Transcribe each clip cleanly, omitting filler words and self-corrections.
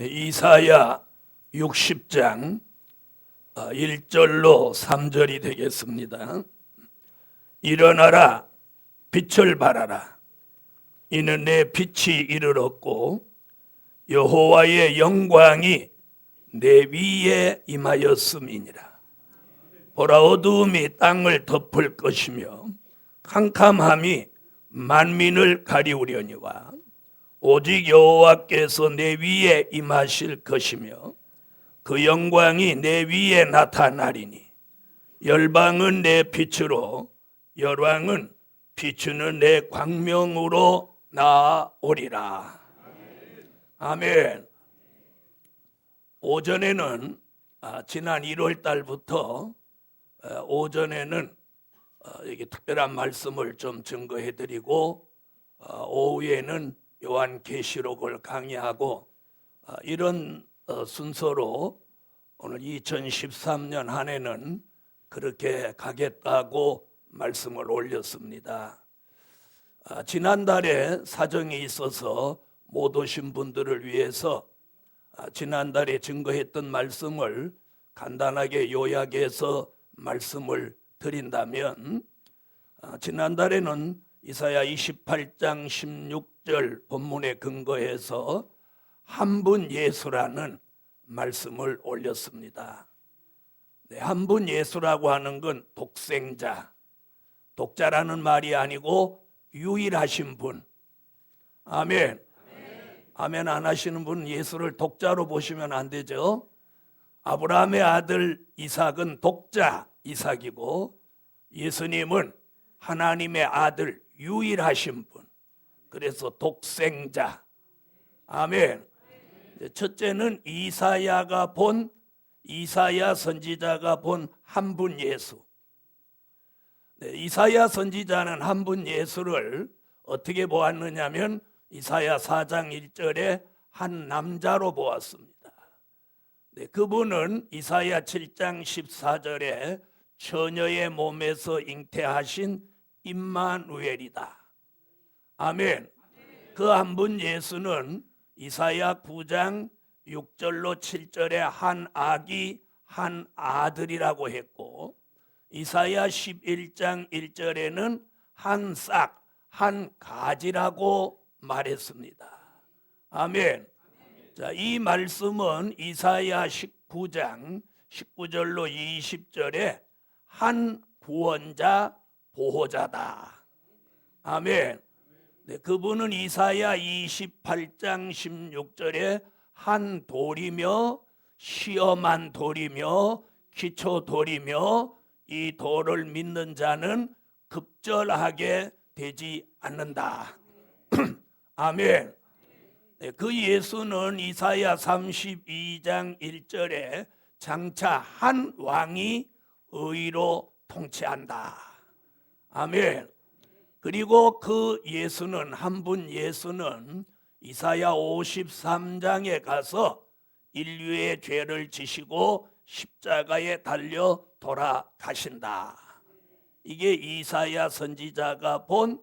이사야 60장 1절로 3절이 되겠습니다. 일어나라, 빛을 발하라. 이는 내 빛이 이르렀고 여호와의 영광이 내 위에 임하였음이니라. 보라, 어두움이 땅을 덮을 것이며 캄캄함이 만민을 가리우려니와 오직 여호와께서 내 위에 임하실 것이며 그 영광이 내 위에 나타나리니 열방은 내 빛으로 열왕은 비추는 내 광명으로 나아오리라. 아멘. 오전에는 지난 1월 달부터 오전에는 이게 특별한 말씀을 좀 증거해드리고 오후에는 요한계시록을 강의하고 이런 순서로 오늘 2013년 한 해는 그렇게 가겠다고 말씀을 올렸습니다. 지난달에 사정이 있어서 못 오신 분들을 위해서 지난달에 증거했던 말씀을 간단하게 요약해서 말씀을 드린다면, 지난달에는 이사야 28장 16절 본문에 근거해서 한 분 예수라는 말씀을 올렸습니다. 한 분 예수라고 하는 건 독생자, 독자라는 말이 아니고 유일하신 분. 아멘. 아멘 안 하시는 분은 예수를 독자로 보시면 안 되죠. 아브라함의 아들 이삭은 독자 이삭이고 예수님은 하나님의 아들 유일하신 분, 그래서 독생자. 아멘. 첫째는 이사야 선지자가 본 한 분 예수. 이사야 선지자는 한 분 예수를 어떻게 보았느냐면 이사야 4장 1절에 한 남자로 보았습니다. 그분은 이사야 7장 14절에 처녀의 몸에서 잉태하신 임마누엘이다. 아멘. 그 한 분 예수는 이사야 9장 6절로 7절에 한 아기 한 아들이라고 했고, 이사야 11장 1절에는 한 싹 한 가지라고 말했습니다. 아멘. 자, 이 말씀은 이사야 19장 19절로 20절에 한 구원자 보호자다. 아멘. 그분은 이사야 28장 16절에 한 돌이며 시험한 돌이며 기초 돌이며 이 돌을 믿는 자는 급절하게 되지 않는다. 아멘. 그 예수는 이사야 32장 1절에 장차 한 왕이 의로 통치한다. 아멘. 그리고 그 예수는, 한 분 예수는 이사야 53장에 가서 인류의 죄를 지시고 십자가에 달려 돌아가신다. 이게 이사야 선지자가 본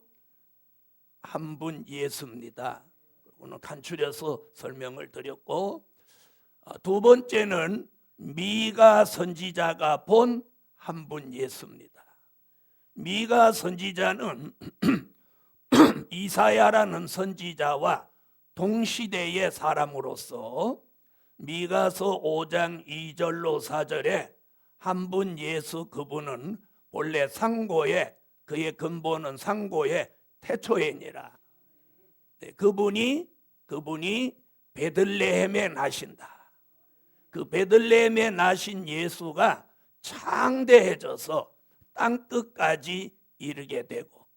한 분 예수입니다. 오늘 간추려서 설명을 드렸고, 두 번째는 미가 선지자가 본 한 분 예수입니다. 미가 선지자는 이사야라는 선지자와 동시대의 사람으로서 미가서 5장 2절로 4절에 한 분 예수, 그분은 본래 상고의, 그의 근본은 상고의 태초이니라. 그분이 베들레헴에 나신다. 그 베들레헴에 나신 예수가 창대해져서 땅끝까지 이르게 되고,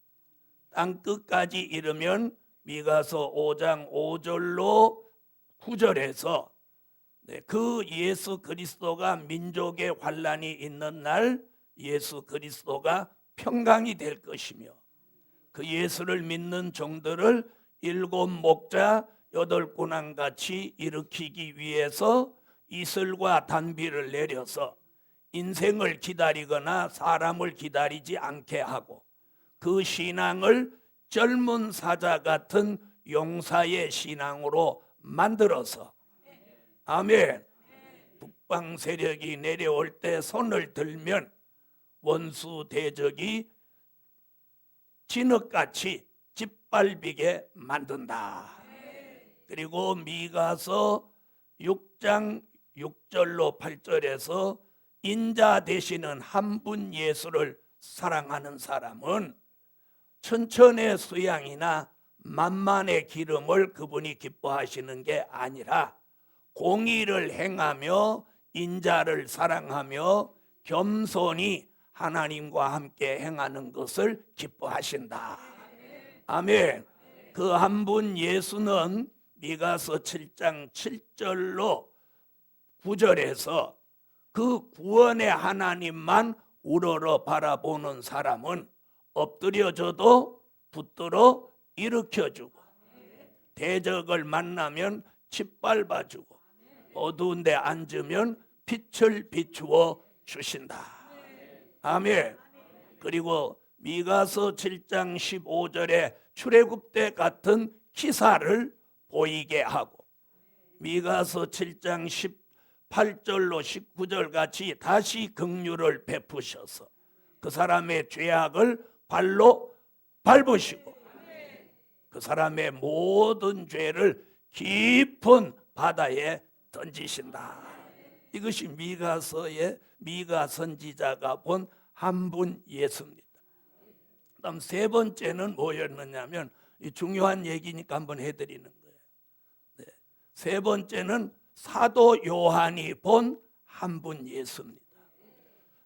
땅끝까지 이르면 미가서 5장 5절로 9절에서 그 예수 그리스도가 민족의 환난이 있는 날 예수 그리스도가 평강이 될 것이며, 그 예수를 믿는 종들을 7 목자 8 군왕같이 일으키기 위해서 이슬과 단비를 내려서 인생을 기다리거나 사람을 기다리지 않게 하고, 그 신앙을 젊은 사자 같은 용사의 신앙으로 만들어서 아멘. 북방 세력이 내려올 때 손을 들면 원수 대적이 진흙같이 짓밟히게 만든다. 그리고 미가서 6장 6절로 8절에서 인자 되시는 한 분 예수를 사랑하는 사람은 천천의 수양이나 만만의 기름을 그분이 기뻐하시는 게 아니라 공의를 행하며 인자를 사랑하며 겸손히 하나님과 함께 행하는 것을 기뻐하신다. 아멘. 그 한 분 예수는 미가서 7장 7절로 9절에서 그 구원의 하나님만 우러러 바라보는 사람은 엎드려져도 붙들어 일으켜주고 대적을 만나면 짓밟아주고 어두운 데 앉으면 빛을 비추어 주신다. 아멘. 그리고 미가서 7장 15절에 출애굽 때 같은 기사를 보이게 하고 미가서 7장 18절로 19절 같이 다시 긍휼을 베푸셔서 그 사람의 죄악을 발로 밟으시고 그 사람의 모든 죄를 깊은 바다에 던지신다. 이것이 미가서의 미가 선지자가 본 한 분 예수입니다. 그다음 세 번째는 뭐였느냐면 이 중요한 얘기니까 한번 해드리는 거예요. 네. 세 번째는 사도 요한이 본 한 분 예수입니다.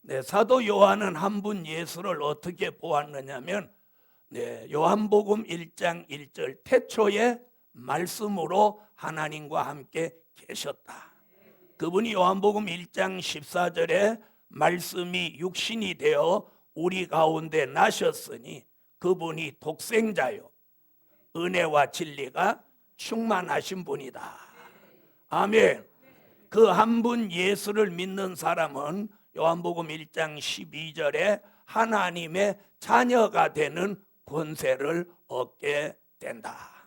네, 사도 요한은 한 분 예수를 어떻게 보았느냐면 요한복음 1장 1절 태초에 말씀으로 하나님과 함께 계셨다. 그분이 요한복음 1장 14절에 말씀이 육신이 되어 우리 가운데 나셨으니 그분이 독생자요 은혜와 진리가 충만하신 분이다. 아멘. 그 한 분 예수를 믿는 사람은 요한복음 1장 12절에 하나님의 자녀가 되는 권세를 얻게 된다.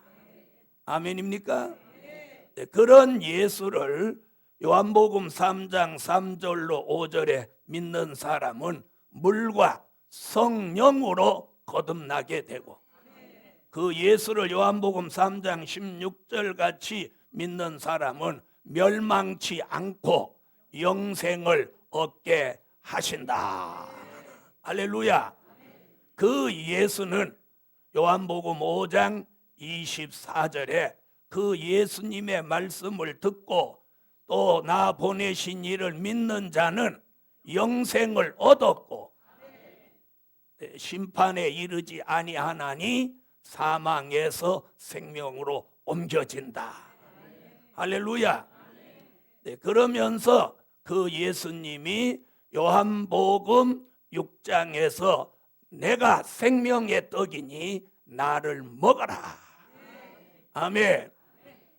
아멘입니까? 네, 그런 예수를 요한복음 3장 3절로 5절에 믿는 사람은 물과 성령으로 거듭나게 되고 그 예수를 요한복음 3장 16절 같이 믿는 사람은 멸망치 않고 영생을 얻게 하신다. 할렐루야. 그 예수는 요한복음 5장 24절에 그 예수님의 말씀을 듣고 또 나 보내신 이를 믿는 자는 영생을 얻었고 심판에 이르지 아니하나니 사망에서 생명으로 옮겨진다. 할렐루야. 그러면서 그 예수님이 요한복음 6장에서 내가 생명의 떡이니 나를 먹어라. 아멘.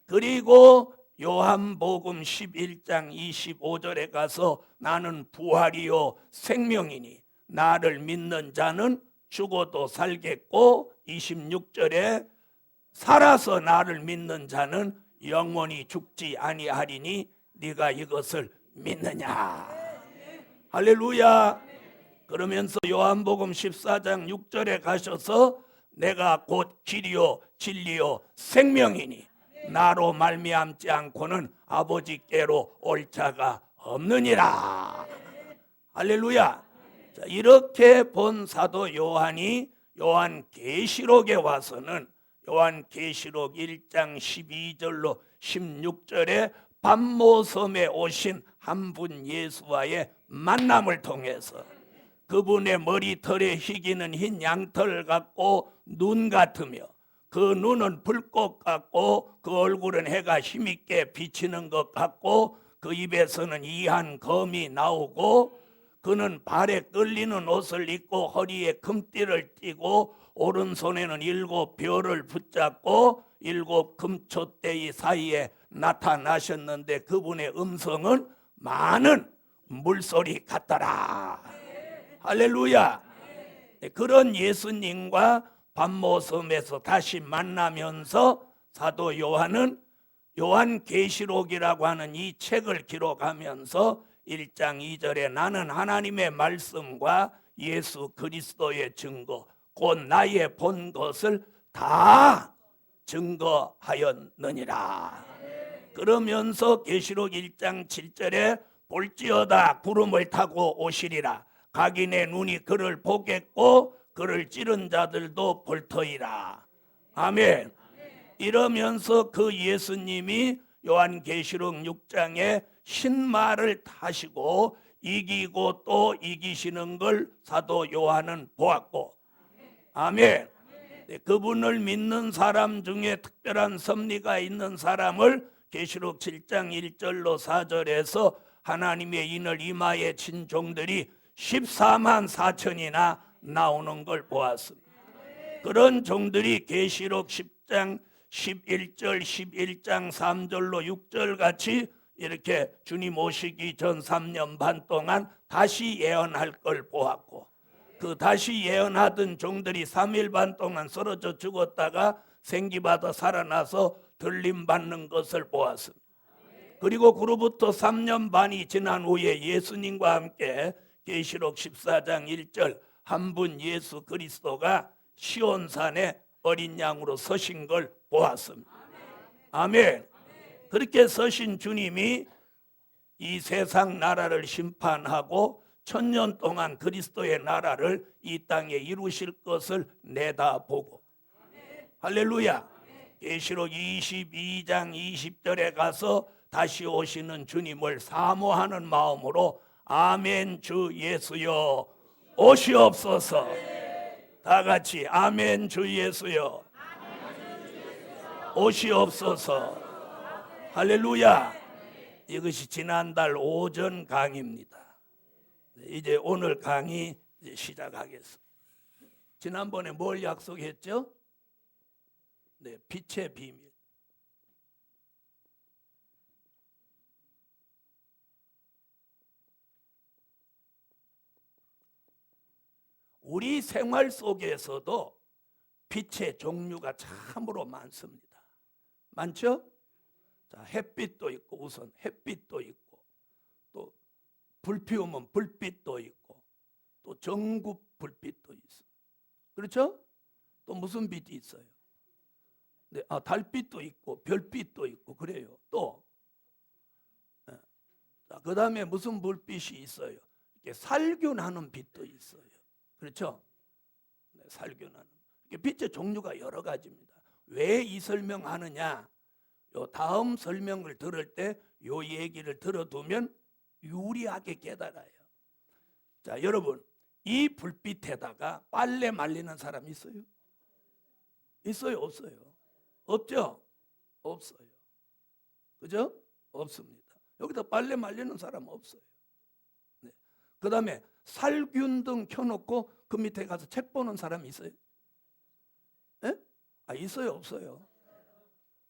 그리고 요한복음 11장 25절에 가서 나는 부활이요 생명이니 나를 믿는 자는 죽어도 살겠고 26절에 살아서 나를 믿는 자는 영원히 죽지 아니하리니 네가 이것을 믿느냐. 할렐루야. 그러면서 요한복음 14장 6절에 가셔서 내가 곧 길이요 진리요 생명이니 나로 말미암지 않고는 아버지께로 올 자가 없느니라. 할렐루야. 자, 이렇게 본 사도 요한이 요한계시록에 와서는 요한계시록 1장 12절로 16절에 반모섬에 오신 한 분 예수와의 만남을 통해서 그분의 머리털에 희기는 흰 양털 같고 눈 같으며 그 눈은 불꽃 같고 그 얼굴은 해가 힘있게 비치는 것 같고 그 입에서는 이한 검이 나오고 그는 발에 끌리는 옷을 입고 허리에 금띠를 띠고 오른손에는 7 별을 붙잡고 7 금촛대이 사이에 나타나셨는데 그분의 음성은 많은 물소리 같더라. 할렐루야. 그런 예수님과 반모섬에서 다시 만나면서 사도 요한은 요한계시록이라고 하는 이 책을 기록하면서 1장 2절에 나는 하나님의 말씀과 예수 그리스도의 증거 곧 나의 본 것을 다 증거하였느니라. 그러면서 계시록 1장 7절에 볼지어다 구름을 타고 오시리라. 각인의 눈이 그를 보겠고 그를 찌른 자들도 볼 터이라. 아멘. 이러면서 그 예수님이 요한계시록 6장에 신말을 타시고 이기고 또 이기시는 걸 사도 요한은 보았고, 아멘. 그분을 믿는 사람 중에 특별한 섭리가 있는 사람을 계시록 7장 1절로 4절에서 하나님의 인을 이마에 친 종들이 14만 4천이나 나오는 걸 보았습니다. 그런 종들이 계시록 10장 11절 11장 3절로 6절 같이 이렇게 주님 오시기 전 3년 반 동안 다시 예언할 걸 보았고, 그 다시 예언하던 종들이 3일 반 동안 쓰러져 죽었다가 생기받아 살아나서 들림받는 것을 보았습니다. 그리고 그로부터 3년 반이 지난 후에 예수님과 함께 계시록 14장 1절 한 분 예수 그리스도가 시온산에 어린 양으로 서신 걸 보았습니다. 아멘. 그렇게 서신 주님이 이 세상 나라를 심판하고 1000년 동안 그리스도의 나라를 이 땅에 이루실 것을 내다보고, 할렐루야. 계시록 22장 20절에 가서 다시 오시는 주님을 사모하는 마음으로 아멘 주 예수여 오시옵소서. 다 같이 아멘 주 예수여 오시옵소서. 할렐루야. 이것이 지난달 오전 강의입니다. 이제 오늘 강의 시작하겠습니다. 지난번에 뭘 약속했죠? 네, 빛의 비밀. 우리 생활 속에서도 빛의 종류가 참으로 많습니다. 많죠? 자, 햇빛도 있고, 우선 햇빛도 있고, 또 불 피우면 불빛도 있고, 또 전구 불빛도 있어요. 그렇죠? 또 무슨 빛이 있어요? 네, 달빛도 있고 별빛도 있고 그래요. 또 그 다음에 무슨 불빛이 있어요? 이렇게 살균하는 빛도 있어요. 그렇죠? 네, 살균하는. 빛의 종류가 여러 가지입니다. 왜 이 설명하느냐? 요 다음 설명을 들을 때 요 얘기를 들어두면 유리하게 깨달아요. 자, 여러분, 이 불빛에다가 빨래 말리는 사람 있어요? 있어요, 없어요? 없죠? 없어요. 그죠? 없습니다. 여기다 빨래 말리는 사람 없어요. 네. 그 다음에 살균등 켜놓고 그 밑에 가서 책 보는 사람 있어요? 네? 있어요, 없어요?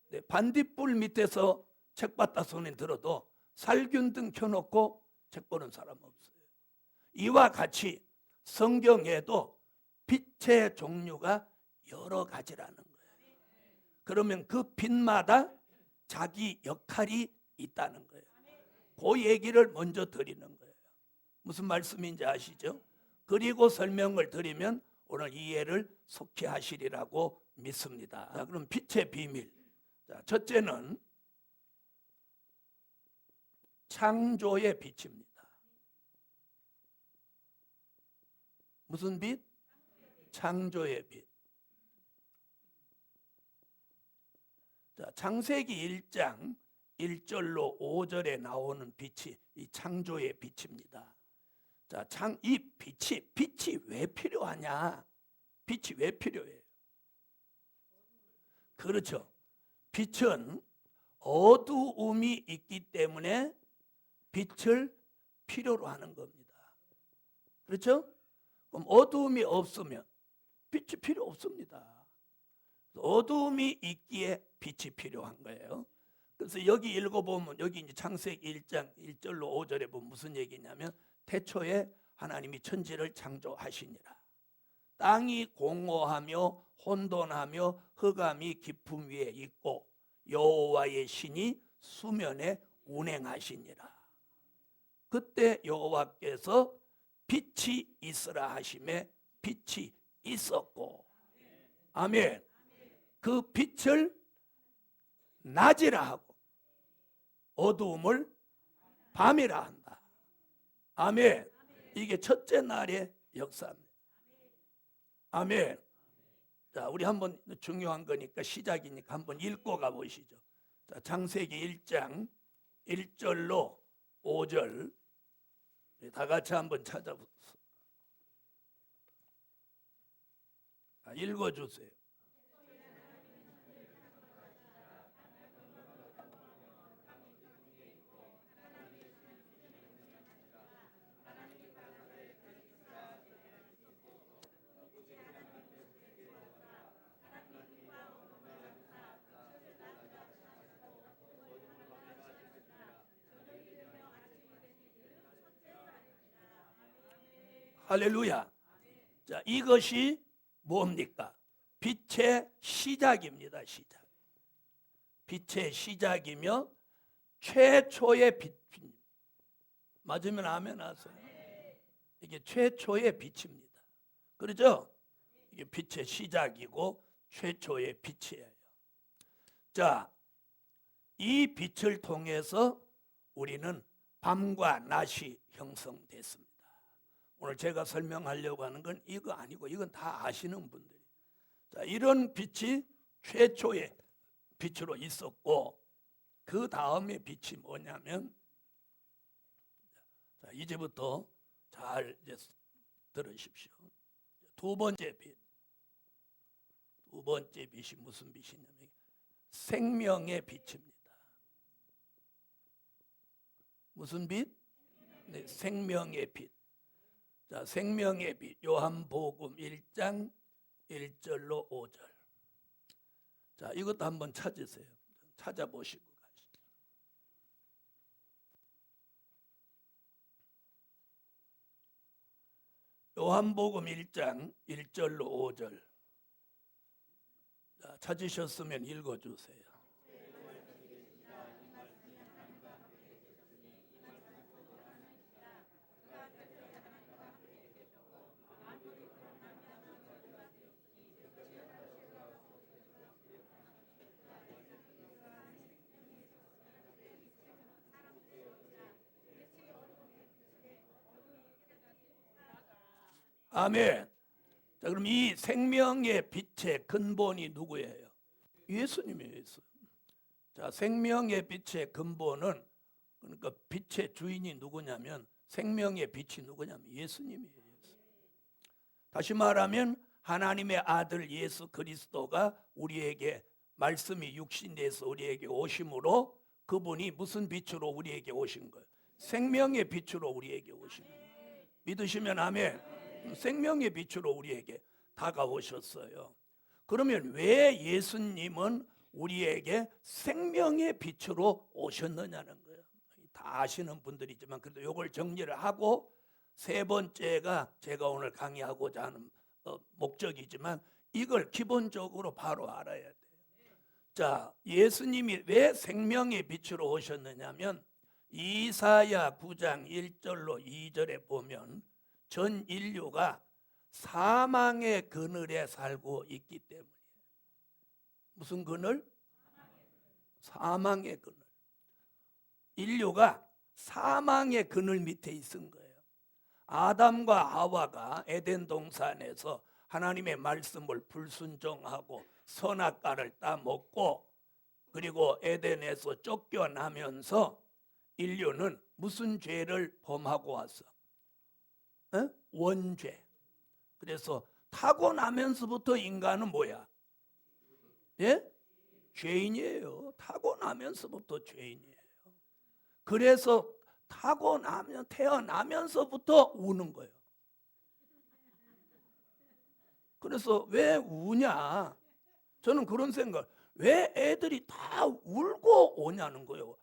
네. 반딧불 밑에서 책 봤다 소리 들어도 살균등 켜놓고 책 보는 사람 없어요. 이와 같이 성경에도 빛의 종류가 여러 가지라는 거예요. 그러면 그 빛마다 자기 역할이 있다는 거예요. 그 얘기를 먼저 드리는 거예요. 무슨 말씀인지 아시죠? 그리고 설명을 드리면 오늘 이해를 속히 하시리라고 믿습니다. 자, 그럼 빛의 비밀. 자, 첫째는 창조의 빛입니다. 무슨 빛? 창조의 빛. 자, 창세기 1장 1절로 5절에 나오는 빛이 이 창조의 빛입니다. 자, 이 빛이 왜 필요하냐? 빛이 왜 필요해요? 그렇죠. 빛은 어두움이 있기 때문에 빛을 필요로 하는 겁니다. 그렇죠? 그럼 어두움이 없으면 빛이 필요 없습니다. 어두움이 있기에 빛이 필요한 거예요. 그래서 여기 읽어보면 여기 이제 창세기 1장 1절로 5절에 보면 무슨 얘기냐면 태초에 하나님이 천지를 창조하시니라. 땅이 공허하며 혼돈하며 흑암이 깊음 위에 있고 여호와의 신이 수면에 운행하시니라. 그때 여호와께서 빛이 있으라 하심에 빛이 있었고, 아멘. 그 빛을 낮이라 하고 어두움을 밤이라 한다. 아멘. 이게 첫째 날의 역사입니다. 아멘. 자, 우리 한번 중요한 거니까 시작이니까 한번 읽고 가보시죠. 자, 창세기 1장 1절로 5절 다 같이 한번 찾아보세요. 읽어주세요. 할렐루야. 자, 이것이 뭡니까? 빛의 시작입니다. 시작. 빛의 시작이며 최초의 빛입니다. 맞으면 아멘 하세요. 이게 최초의 빛입니다. 그렇죠? 이게 빛의 시작이고 최초의 빛이에요. 자, 이 빛을 통해서 우리는 밤과 낮이 형성됐습니다. 오늘 제가 설명하려고 하는 건 이거 아니고 이건 다 아시는 분들이. 자, 이런 빛이 최초의 빛으로 있었고 그 다음에 빛이 뭐냐면, 자, 이제부터 잘 이제 들으십시오. 두 번째 빛. 두 번째 빛이 무슨 빛이냐면 생명의 빛입니다. 무슨 빛? 네, 생명의 빛. 자, 생명의 빛. 요한복음 1장 1절로 5절. 자, 이것도 한번 찾으세요. 찾아보시고 가시죠. 요한복음 1장 1절로 5절. 자, 찾으셨으면 읽어주세요. 아멘. 자, 그럼 이 생명의 빛의 근본이 누구예요? 예수님이에요. 자, 생명의 빛의 근본은, 그러니까 빛의 주인이 누구냐면, 생명의 빛이 누구냐면 예수님이에요. 다시 말하면 하나님의 아들 예수 그리스도가 우리에게 말씀이 육신돼서 우리에게 오심으로 그분이 무슨 빛으로 우리에게 오신 거예요? 생명의 빛으로 우리에게 오신 거예요. 믿으시면 아멘. 생명의 빛으로 우리에게 다가오셨어요. 그러면 왜 예수님은 우리에게 생명의 빛으로 오셨느냐는 거예요. 다 아시는 분들이지만 그래도 이걸 정리를 하고, 세 번째가 제가 오늘 강의하고자 하는 목적이지만 이걸 기본적으로 바로 알아야 돼요. 자, 예수님이 왜 생명의 빛으로 오셨느냐면 이사야 9장 1절로 2절에 보면 전 인류가 사망의 그늘에 살고 있기 때문이에요. 무슨 그늘? 사망의 그늘. 인류가 사망의 그늘 밑에 있은 거예요. 아담과 하와가 에덴 동산에서 하나님의 말씀을 불순종하고 선악과를 따먹고, 그리고 에덴에서 쫓겨나면서 인류는 무슨 죄를 범하고 왔어? 원죄. 그래서 타고나면서부터 인간은 뭐야? 예? 죄인이에요. 타고나면서부터 죄인이에요. 그래서 태어나면서부터 우는 거예요. 그래서 왜 우냐? 저는 그런 생각, 왜 애들이 다 울고 오냐는 거예요.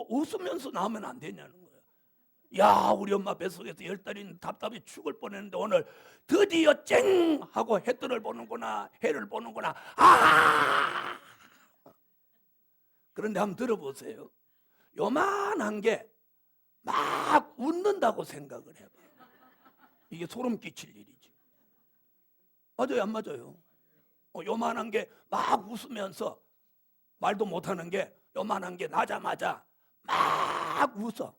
웃으면서 나오면 안 되냐는 거예요. 야, 우리 엄마 뱃속에서 10달이 답답해 죽을 뻔했는데 오늘 드디어 쨍 하고 해뜰을 보는구나, 해를 보는구나. 그런데 한번 들어보세요. 요만한 게 막 웃는다고 생각을 해봐. 이게 소름 끼칠 일이지. 맞아요, 안 맞아요? 요만한 게 막 웃으면서 말도 못하는 게 요만한 게 나자마자 막 웃어.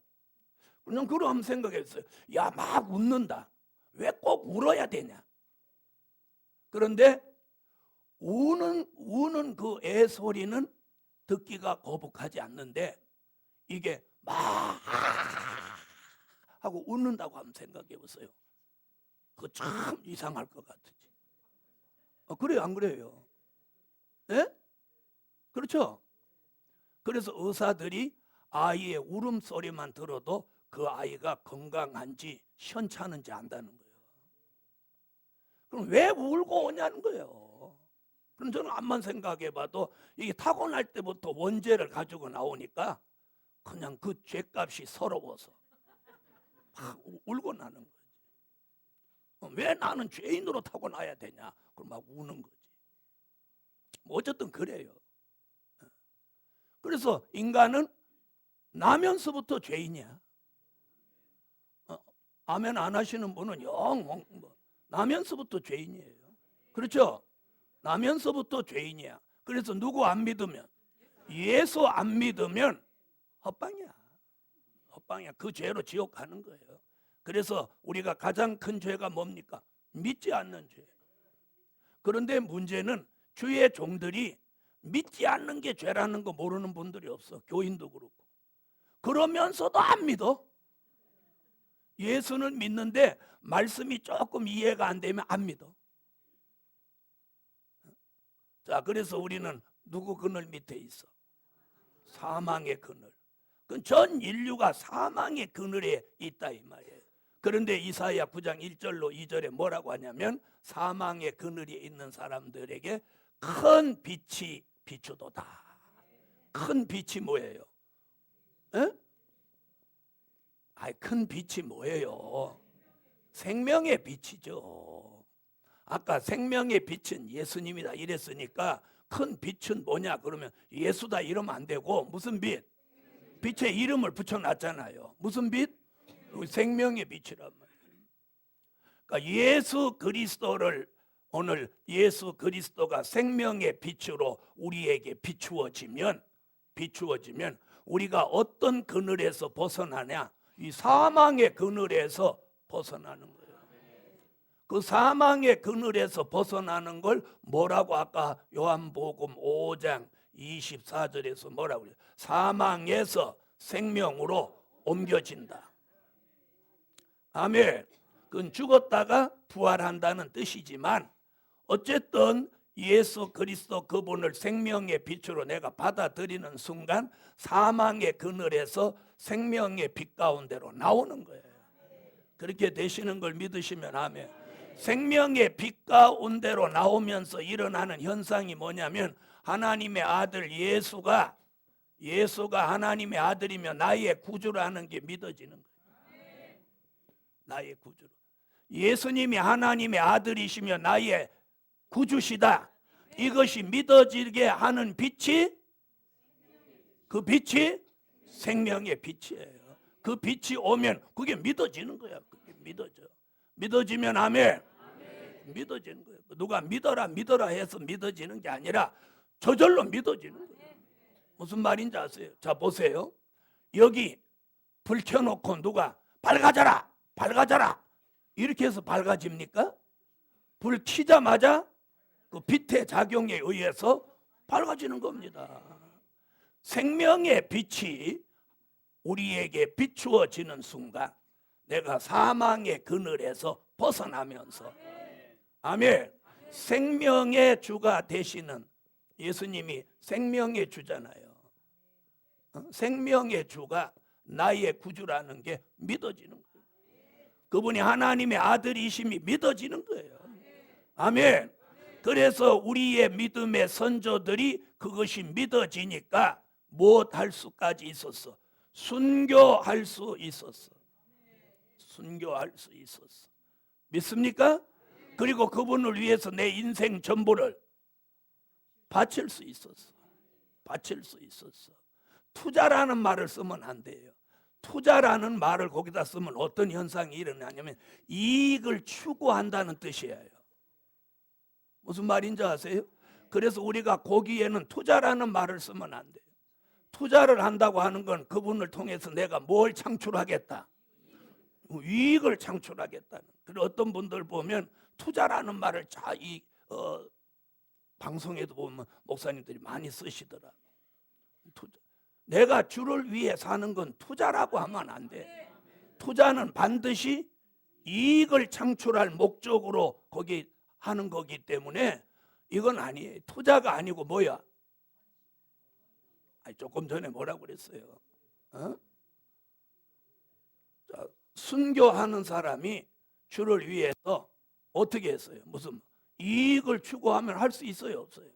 그냥 그럼 한번 생각했어요. 야, 막 웃는다. 왜 꼭 울어야 되냐? 그런데 우는 그 애 소리는 듣기가 거북하지 않는데 이게 막 하고 웃는다고 한번 생각해 보세요. 그거 참 이상할 것 같으지. 그래요, 안 그래요? 예? 그렇죠? 그래서 의사들이 아이의 울음소리만 들어도 그 아이가 건강한지 현찮은지 안다는 거예요. 그럼 왜 울고 오냐는 거예요. 그럼 저는 암만 생각해 봐도 이게 타고날 때부터 원죄를 가지고 나오니까 그냥 그 죄값이 서러워서 막 울고 나는 거지. 왜 나는 죄인으로 타고나야 되냐? 그럼 막 우는 거지. 뭐 어쨌든 그래요. 그래서 인간은 나면서부터 죄인이야. 아멘 안 하시는 분은 나면서부터 죄인이에요. 그렇죠? 나면서부터 죄인이야. 그래서 누구 안 믿으면, 예수 안 믿으면 헛방이야. 헛방이야. 그 죄로 지옥 가는 거예요. 그래서 우리가 가장 큰 죄가 뭡니까? 믿지 않는 죄. 그런데 문제는 주의 종들이 믿지 않는 게 죄라는 거 모르는 분들이 없어. 교인도 그렇고. 그러면서도 안 믿어. 예수는 믿는데 말씀이 조금 이해가 안 되면 안 믿어. 자, 그래서 우리는 누구 그늘 밑에 있어? 사망의 그늘. 그 전 인류가 사망의 그늘에 있다 이 말이에요. 그런데 이사야 9장 1절로 2절에 뭐라고 하냐면 사망의 그늘이 있는 사람들에게 큰 빛이 비추도다. 큰 빛이 뭐예요? 에? 큰 빛이 뭐예요? 생명의 빛이죠. 아까 생명의 빛은 예수님이다 이랬으니까 큰 빛은 뭐냐 그러면 예수다 이러면 안 되고 무슨 빛? 빛의 이름을 붙여놨잖아요. 무슨 빛? 생명의 빛이란 말이에요. 그러니까 예수 그리스도를 오늘 예수 그리스도가 생명의 빛으로 우리에게 비추어지면 우리가 어떤 그늘에서 벗어나냐? 이 사망의 그늘에서 벗어나는 거예요. 그 사망의 그늘에서 벗어나는 걸 뭐라고 아까 요한복음 5장 24절에서 뭐라고 그래요? 사망에서 생명으로 옮겨진다. 아멘. 그건 죽었다가 부활한다는 뜻이지만 어쨌든 예수 그리스도 그분을 생명의 빛으로 내가 받아들이는 순간 사망의 그늘에서 생명의 빛 가운데로 나오는 거예요. 그렇게 되시는 걸 믿으시면 아멘. 생명의 빛 가운데로 나오면서 일어나는 현상이 뭐냐면 하나님의 아들 예수가 하나님의 아들이며 나의 구주라는 게 믿어지는 거예요. 나의 구주로. 예수님이 하나님의 아들이시며 나의 구주시다. 이것이 믿어지게 하는 빛이 그 빛이 생명의 빛이에요. 그 빛이 오면 그게 믿어지는 거야. 그게 믿어지면 아멘. 믿어지는 거예요. 누가 믿어라 해서 믿어지는 게 아니라 저절로 믿어지는 거예요. 무슨 말인지 아세요? 자 보세요. 여기 불 켜놓고 누가 밝아져라 이렇게 해서 밝아집니까? 불 켜자마자 그 빛의 작용에 의해서 밝아지는 겁니다. 생명의 빛이 우리에게 비추어지는 순간 내가 사망의 그늘에서 벗어나면서 아멘. 생명의 주가 되시는 예수님이 생명의 주잖아요. 생명의 주가 나의 구주라는 게 믿어지는 거예요. 그분이 하나님의 아들이심이 믿어지는 거예요. 아멘. 그래서 우리의 믿음의 선조들이 그것이 믿어지니까 무엇 할 수까지 있었어? 순교할 수 있었어. 순교할 수 있었어. 믿습니까? 그리고 그분을 위해서 내 인생 전부를 바칠 수 있었어. 바칠 수 있었어. 투자라는 말을 쓰면 안 돼요. 투자라는 말을 거기다 쓰면 어떤 현상이 일어나냐면 이익을 추구한다는 뜻이에요. 무슨 말인지 아세요? 그래서 우리가 거기에는 투자라는 말을 쓰면 안 돼요. 투자를 한다고 하는 건 그분을 통해서 내가 뭘 창출하겠다. 이익을 창출하겠다는. 그리고 어떤 분들 보면 투자라는 말을 방송에도 보면 목사님들이 많이 쓰시더라. 투자. 내가 주를 위해 사는 건 투자라고 하면 안 돼. 투자는 반드시 이익을 창출할 목적으로 거기 하는 거기 때문에 이건 아니에요. 투자가 아니고 뭐야? 조금 전에 뭐라고 그랬어요? 자, 순교하는 사람이 주를 위해서 어떻게 했어요? 무슨 이익을 추구하면 할 수 있어요? 없어요?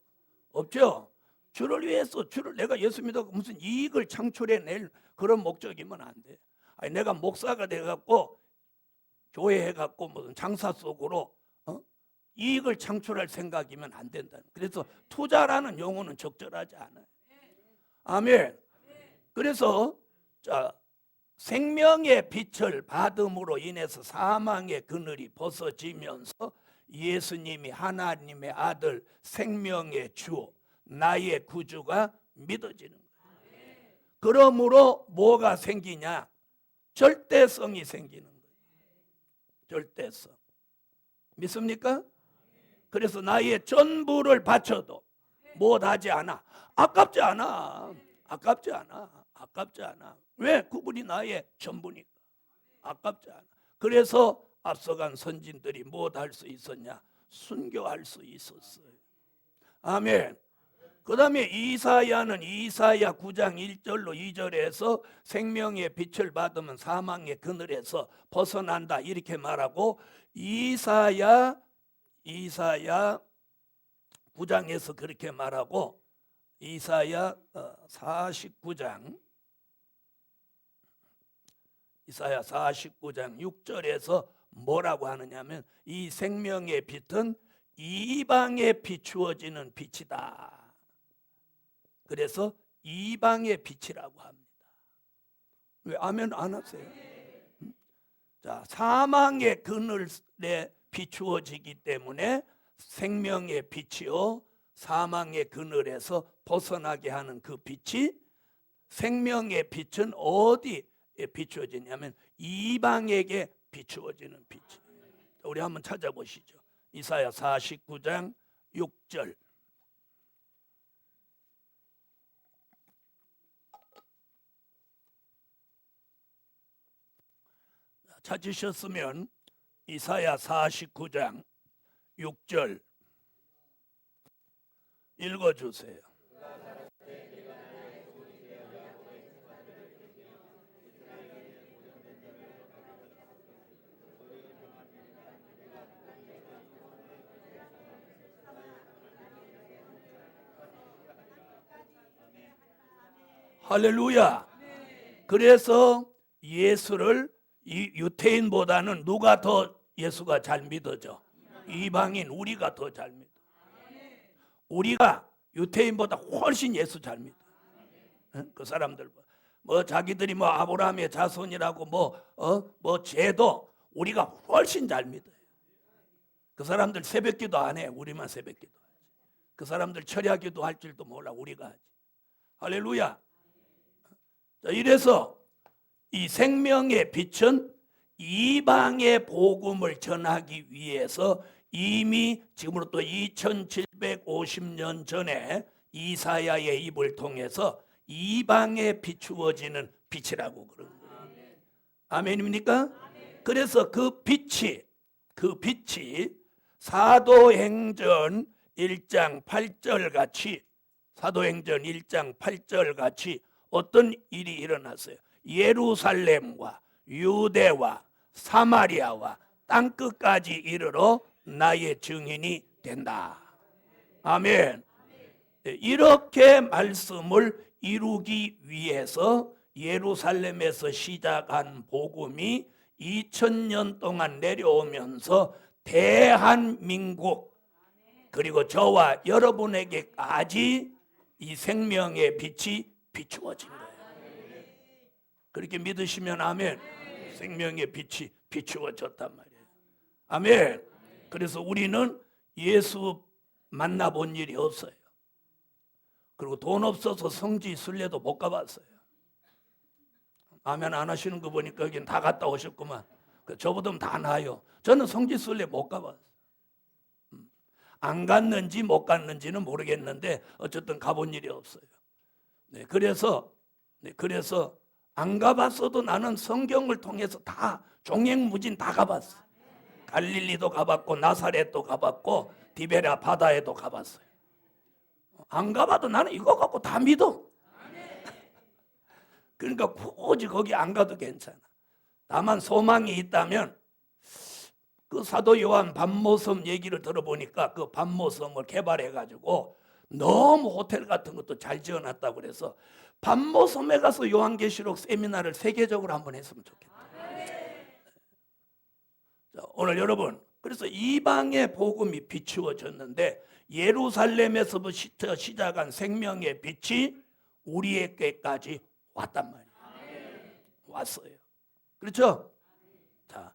없죠? 주를 위해서 내가 예수 믿어서 무슨 이익을 창출해낼 그런 목적이면 안 돼. 내가 목사가 돼갖고 교회 해갖고 무슨 장사 속으로 이익을 창출할 생각이면 안 된다. 그래서 투자라는 용어는 적절하지 않아요. 아멘. 그래서 생명의 빛을 받음으로 인해서 사망의 그늘이 벗어지면서 예수님이 하나님의 아들, 생명의 주, 나의 구주가 믿어지는 거예요. 그러므로 뭐가 생기냐? 절대성이 생기는 거예요. 절대성. 믿습니까? 그래서 나의 전부를 바쳐도 못하지 않아. 아깝지 않아. 아깝지 않아. 아깝지 않아. 왜? 그분이 나의 전부니까. 아깝지 않아. 그래서 앞서간 선진들이 못할 수 있었냐? 순교할 수 있었어요. 아멘. 그 다음에 이사야는 이사야 9장 1절로 2절에서 생명의 빛을 받으면 사망의 그늘에서 벗어난다 이렇게 말하고, 이사야 9장에서 그렇게 말하고, 이사야 49장 6절에서 뭐라고 하느냐면 이 생명의 빛은 이방에 비추어지는 빛이다. 그래서 이방의 빛이라고 합니다. 왜 아멘 안 하세요? 자, 사망의 그늘에 비추어지기 때문에 생명의 빛이요 사망의 그늘에서 벗어나게 하는 그 빛이, 생명의 빛은 어디에 비추어지냐면 이방에게 비추어지는 빛이. 우리 한번 찾아보시죠. 이사야 49장 6절. 찾으셨으면 이사야 49장 6절 읽어주세요. 할렐루야. 그래서 예수를 이 유태인보다는 누가 더 예수가 잘 믿어져? 이방인 우리가 더 잘 믿어. 우리가 유태인보다 훨씬 예수 잘 믿어. 그 사람들 뭐 자기들이 뭐 아브라함의 자손이라고 뭐 죄도 우리가 훨씬 잘 믿어요. 그 사람들 새벽기도 안 해. 우리만 새벽기도 하지. 그 사람들 철야기도 할 줄도 몰라. 우리가 하지. 할렐루야. 자, 이래서 이 생명의 빛은 이방의 복음을 전하기 위해서 이미 지금으로부터 2750년 전에 이사야의 입을 통해서 이방에 비추어지는 빛이라고 그런 거예요. 아멘입니까? 그래서 그 빛이 사도행전 1장 8절 같이, 사도행전 1장 8절 같이 어떤 일이 일어났어요. 예루살렘과 유대와 사마리아와 땅끝까지 이르러 나의 증인이 된다. 아멘. 이렇게 말씀을 이루기 위해서 예루살렘에서 시작한 복음이 2000년 동안 내려오면서 대한민국, 그리고 저와 여러분에게까지 이 생명의 빛이 비추어진 거예요. 그렇게 믿으시면 아멘. 생명의 빛이 비추어졌단 말이에요. 아멘. 그래서 우리는 예수 만나본 일이 없어요. 그리고 돈 없어서 성지 순례도 못 가봤어요. 아멘 안 하시는 거 보니까 여긴 다 갔다 오셨구만. 저보다 다 나아요. 저는 성지 순례 못 가봤어요. 안 갔는지 못 갔는지는 모르겠는데 어쨌든 가본 일이 없어요. 네, 그래서 안 가봤어도 나는 성경을 통해서 다 종횡무진 다 가봤어. 갈릴리도 가봤고 나사렛도 가봤고 디베랴 바다에도 가봤어요. 안 가봐도 나는 이거 갖고 다 믿어. 그러니까 굳이 거기 안 가도 괜찮아. 다만 소망이 있다면 그 사도 요한 밤모섬 얘기를 들어보니까 그 밤모섬을 개발해가지고 너무 호텔 같은 것도 잘 지어놨다고 그래서 밤모섬에 가서 요한계시록 세미나를 세계적으로 한번 했으면 좋겠다. 자, 오늘 여러분 그래서 이방의 복음이 비추어졌는데 예루살렘에서부터 시작한 생명의 빛이 우리에게까지 왔단 말이에요. 왔어요. 그렇죠? 자,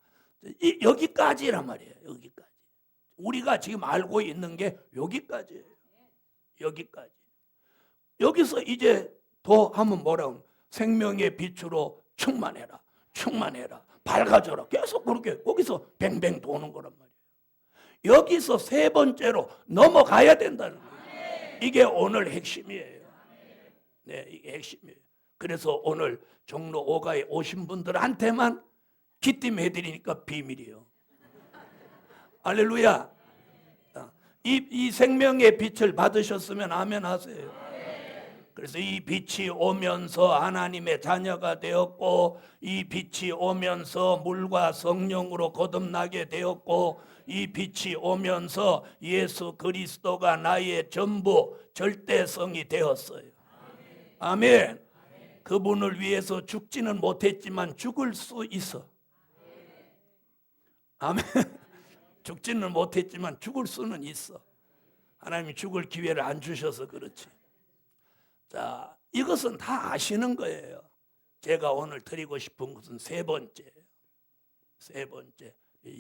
여기까지란 말이에요. 여기까지. 우리가 지금 알고 있는 게 여기까지예요. 여기까지. 여기서 이제 더 하면 뭐라고? 생명의 빛으로 충만해라. 충만해라. 밝아져라. 계속 그렇게 거기서 뱅뱅 도는 거란 말이에요. 여기서 세 번째로 넘어가야 된다는 거예요. 이게 오늘 핵심이에요. 네, 이게 핵심이에요. 그래서 오늘 종로 5가에 오신 분들한테만 기팀해드리니까 비밀이에요. 할렐루야. 이 생명의 빛을 받으셨으면 아멘 하세요. 그래서 이 빛이 오면서 하나님의 자녀가 되었고 이 빛이 오면서 물과 성령으로 거듭나게 되었고 이 빛이 오면서 예수 그리스도가 나의 전부 절대성이 되었어요. 아멘. 그분을 위해서 죽지는 못했지만 죽을 수 있어. 아멘. 죽지는 못했지만 죽을 수는 있어. 하나님이 죽을 기회를 안 주셔서 그렇지. 자, 이것은 다 아시는 거예요. 제가 오늘 드리고 싶은 것은 세 번째,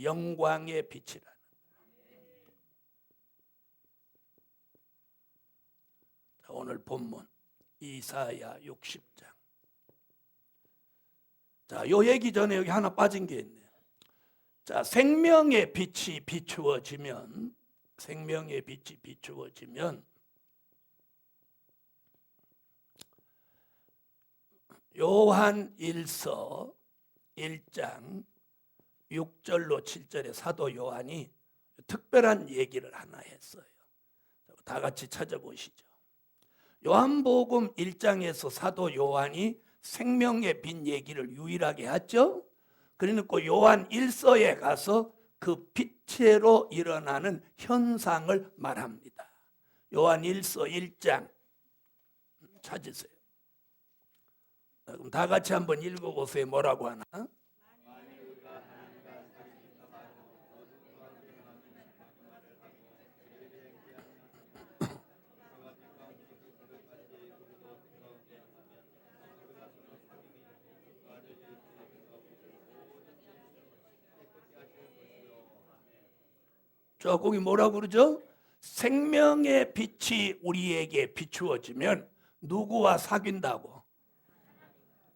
영광의 빛이라는. 자, 오늘 본문 이사야 60장. 자, 요 얘기 전에 여기 하나 빠진 게 있네요. 자, 생명의 빛이 비추어지면 요한 1서 1장 6절로 7절에 사도 요한이 특별한 얘기를 하나 했어요. 다 같이 찾아보시죠. 요한복음 1장에서 사도 요한이 생명의 빛 얘기를 유일하게 했죠. 그러니까 요한 1서에 가서 그 빛으로 일어나는 현상을 말합니다. 요한 1서 1장 찾으세요. 그럼 다 같이 한번 읽어보세요. 뭐라고 하나? 저 거기 뭐라고 그러죠? 생명의 빛이 우리에게 비추어지면 누구와 사귄다고?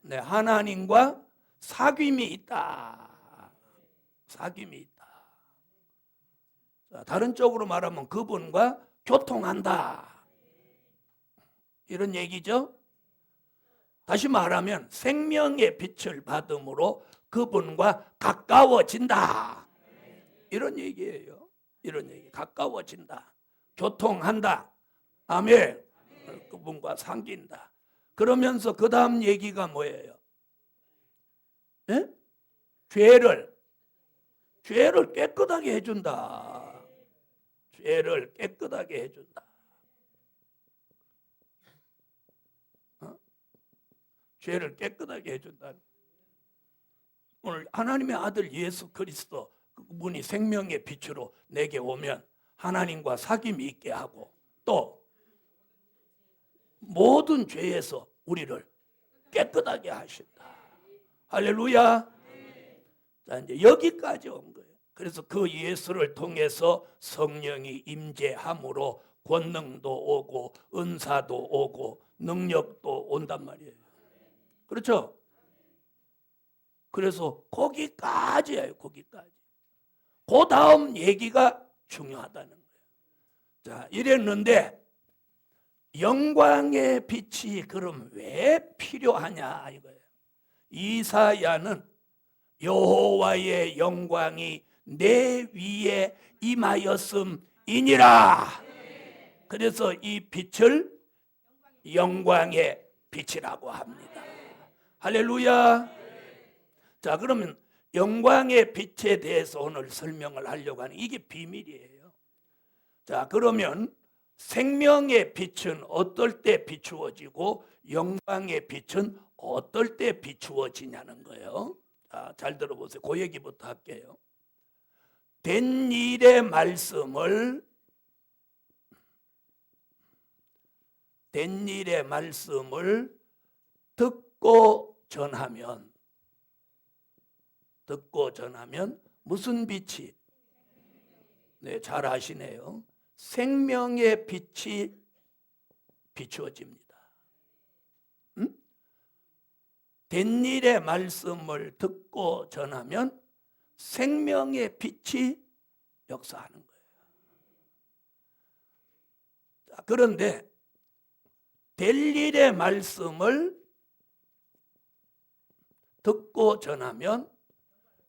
네, 하나님과 사귐이 있다. 사귐이 있다. 자, 다른 쪽으로 말하면 그분과 교통한다. 이런 얘기죠. 다시 말하면 생명의 빛을 받음으로 그분과 가까워진다. 이런 얘기예요. 이런 얘기. 가까워진다. 교통한다. 아멘. 그분과 상긴다. 그러면서 그 다음 얘기가 뭐예요? 예? 죄를 깨끗하게 해준다. 죄를 깨끗하게 해준다. 죄를 깨끗하게 해준다. 오늘 하나님의 아들 예수 그리스도 그분이 생명의 빛으로 내게 오면 하나님과 사귐이 있게 하고 또 모든 죄에서 우리를 깨끗하게 하신다. 할렐루야. 자, 이제 여기까지 온 거예요. 그래서 그 예수를 통해서 성령이 임재함으로 권능도 오고 은사도 오고 능력도 온단 말이에요. 그렇죠? 그래서 거기까지예요. 거기까지. 그 다음 얘기가 중요하다는 거예요. 자, 이랬는데 영광의 빛이 그럼 왜 필요하냐 이거예요. 이사야는 여호와의 영광이 내 위에 임하였음이니라. 그래서 이 빛을 영광의 빛이라고 합니다. 할렐루야. 자, 그러면 영광의 빛에 대해서 오늘 설명을 하려고 하는 이게 비밀이에요. 자, 그러면 생명의 빛은 어떨 때 비추어지고 영광의 빛은 어떨 때 비추어지냐는 거예요. 자, 잘 들어보세요. 그 얘기부터 할게요. 된 일의 말씀을 듣고 전하면 무슨 빛이? 네, 잘 아시네요. 생명의 빛이 비추어집니다. 된 일의 말씀을 듣고 전하면 생명의 빛이 역사하는 거예요. 자, 그런데 될 일의 말씀을 듣고 전하면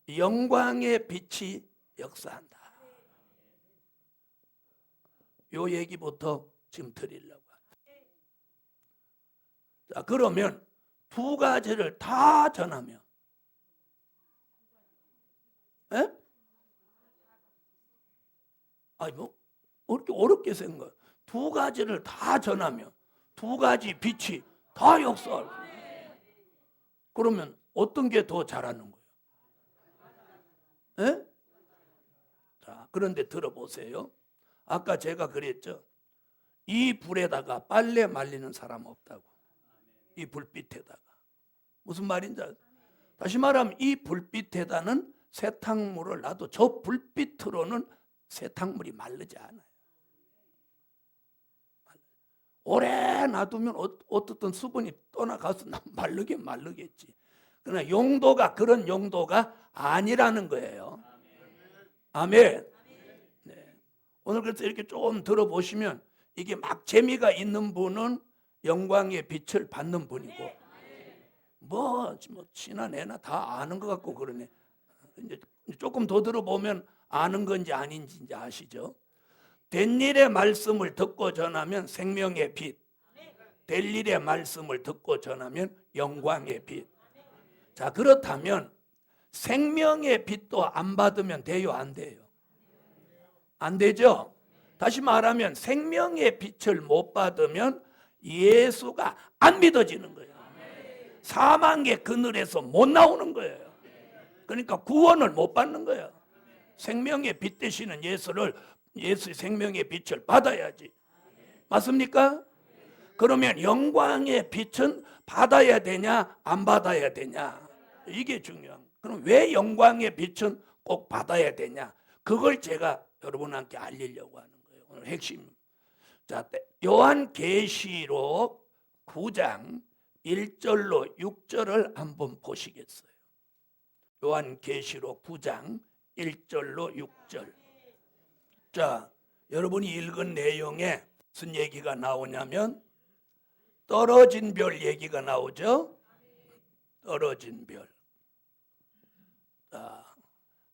영광의 빛이 역사한다. 요 얘기부터 지금 드리려고 합니다. 자, 그러면 두 가지를 다 전하면, 에? 아니 뭐 어렵게 생각. 두 가지를 다 전하면 두 가지 빛이 다 역사하고. 그러면 어떤 게 더 잘하는 거예요? 에? 자, 그런데 들어보세요. 아까 제가 그랬죠. 이 불에다가 빨래 말리는 사람 없다고. 이 불빛에다가. 무슨 말인지 알아요? 다시 말하면 이 불빛에다는 세탁물을 놔도 저 불빛으로는 세탁물이 마르지 않아요. 오래 놔두면 어떻든 수분이 떠나가서 마르겠지. 그러나 용도가 그런 용도가 아니라는 거예요. 아멘. 네. 오늘 그래서 이렇게 좀 들어보시면 이게 막 재미가 있는 분은 영광의 빛을 받는 분이고 뭐 지나 내나 다 아는 것 같고 그러네. 이제 조금 더 들어보면 아는 건지 아닌지 이제 아시죠? 된 일의 말씀을 듣고 전하면 생명의 빛, 될 일의 말씀을 듣고 전하면 영광의 빛. 자, 그렇다면 생명의 빛도 안 받으면 돼요, 안 돼요? 안 되죠? 다시 말하면 생명의 빛을 못 받으면 예수가 안 믿어지는 거예요. 사망의 그늘에서 못 나오는 거예요. 그러니까 구원을 못 받는 거예요. 생명의 빛 되시는 예수의 생명의 빛을 받아야지. 맞습니까? 그러면 영광의 빛은 받아야 되냐 안 받아야 되냐, 이게 중요한 거예요. 그럼 왜 영광의 빛은 꼭 받아야 되냐, 그걸 제가 여러분한테 알리려고 하는 거예요. 오늘 핵심. 자, 요한계시록 9장 1절로 6절을 한번 보시겠어요? 요한계시록 9장 1절로 6절. 자, 여러분이 읽은 내용에 무슨 얘기가 나오냐면 떨어진 별 얘기가 나오죠. 떨어진 별. 자,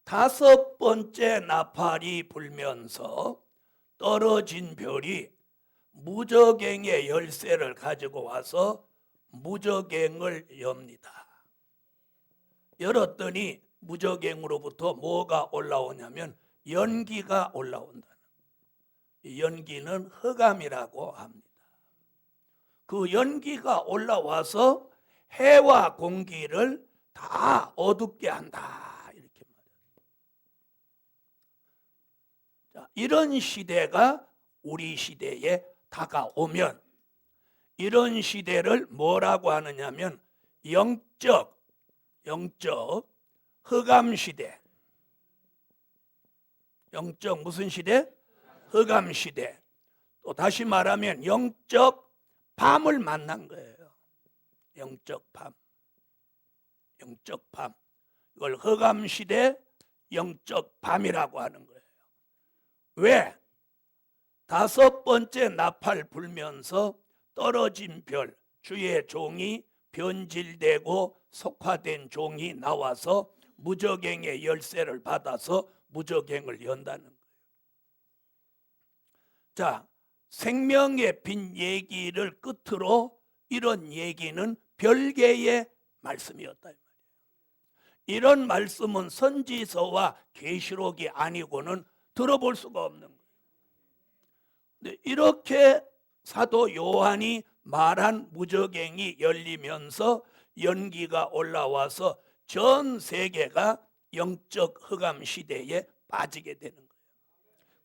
다섯 번째 나팔이 불면서 떨어진 별이 무저갱의 열쇠를 가지고 와서 무저갱을 엽니다. 열었더니 무저갱으로부터 뭐가 올라오냐면 연기가 올라온다. 이 연기는 흑암이라고 합니다. 그 연기가 올라와서 해와 공기를 다 어둡게 한다, 이렇게 말해요. 자, 이런 시대가 우리 시대에 다가오면 이런 시대를 뭐라고 하느냐면 영적 흑암 시대. 영적 무슨 시대? 흑암 시대. 또 다시 말하면 영적 밤을 만난 거예요. 영적 밤. 영적 밤. 이걸 흑암 시대 영적 밤이라고 하는 거예요. 왜? 다섯 번째 나팔 불면서 떨어진 별, 주의 종이 변질되고 속화된 종이 나와서 무저갱의 열쇠를 받아서 무저갱을 연다는 거예요. 자, 생명의 빛 얘기를 끝으로 이런 얘기는 별개의 말씀이었다. 이런 말씀은 선지서와 계시록이 아니고는 들어볼 수가 없는 거예요. 근데 이렇게 사도 요한이 말한 무저갱이 열리면서 연기가 올라와서 전 세계가 영적 흑암 시대에 빠지게 되는 거예요.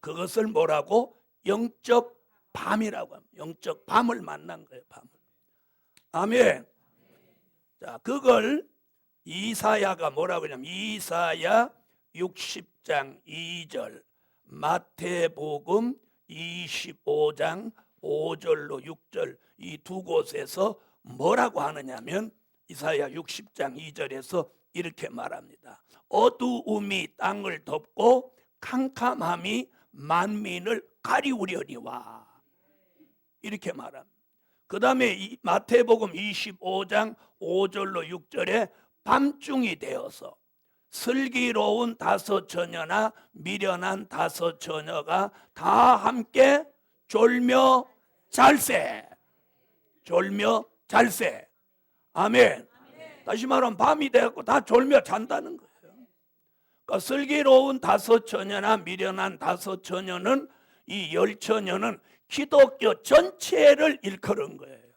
그것을 뭐라고? 영적 밤이라고 합니다. 영적 밤을 만난 거예요. 밤을. 아멘. 자, 그걸 이사야가 뭐라고 하냐면 이사야 60장 2절, 마태복음 25장 5절로 6절 이 두 곳에서 뭐라고 하느냐면 이사야 60장 2절에서 이렇게 말합니다. 어두움이 땅을 덮고 캄캄함이 만민을 가리우려니와, 이렇게 말합니다. 그 다음에 마태복음 25장 5절로 6절에 밤중이 되어서 슬기로운 다섯 처녀나 미련한 다섯 처녀가 다 함께 졸며 잘세. 졸며 잘세. 아멘. 다시 말하면 밤이 되었고 다 졸며 잔다는 거예요. 그러니까 슬기로운 다섯 처녀나 미련한 다섯 처녀는, 이 열 처녀는 기독교 전체를 일컬은 거예요.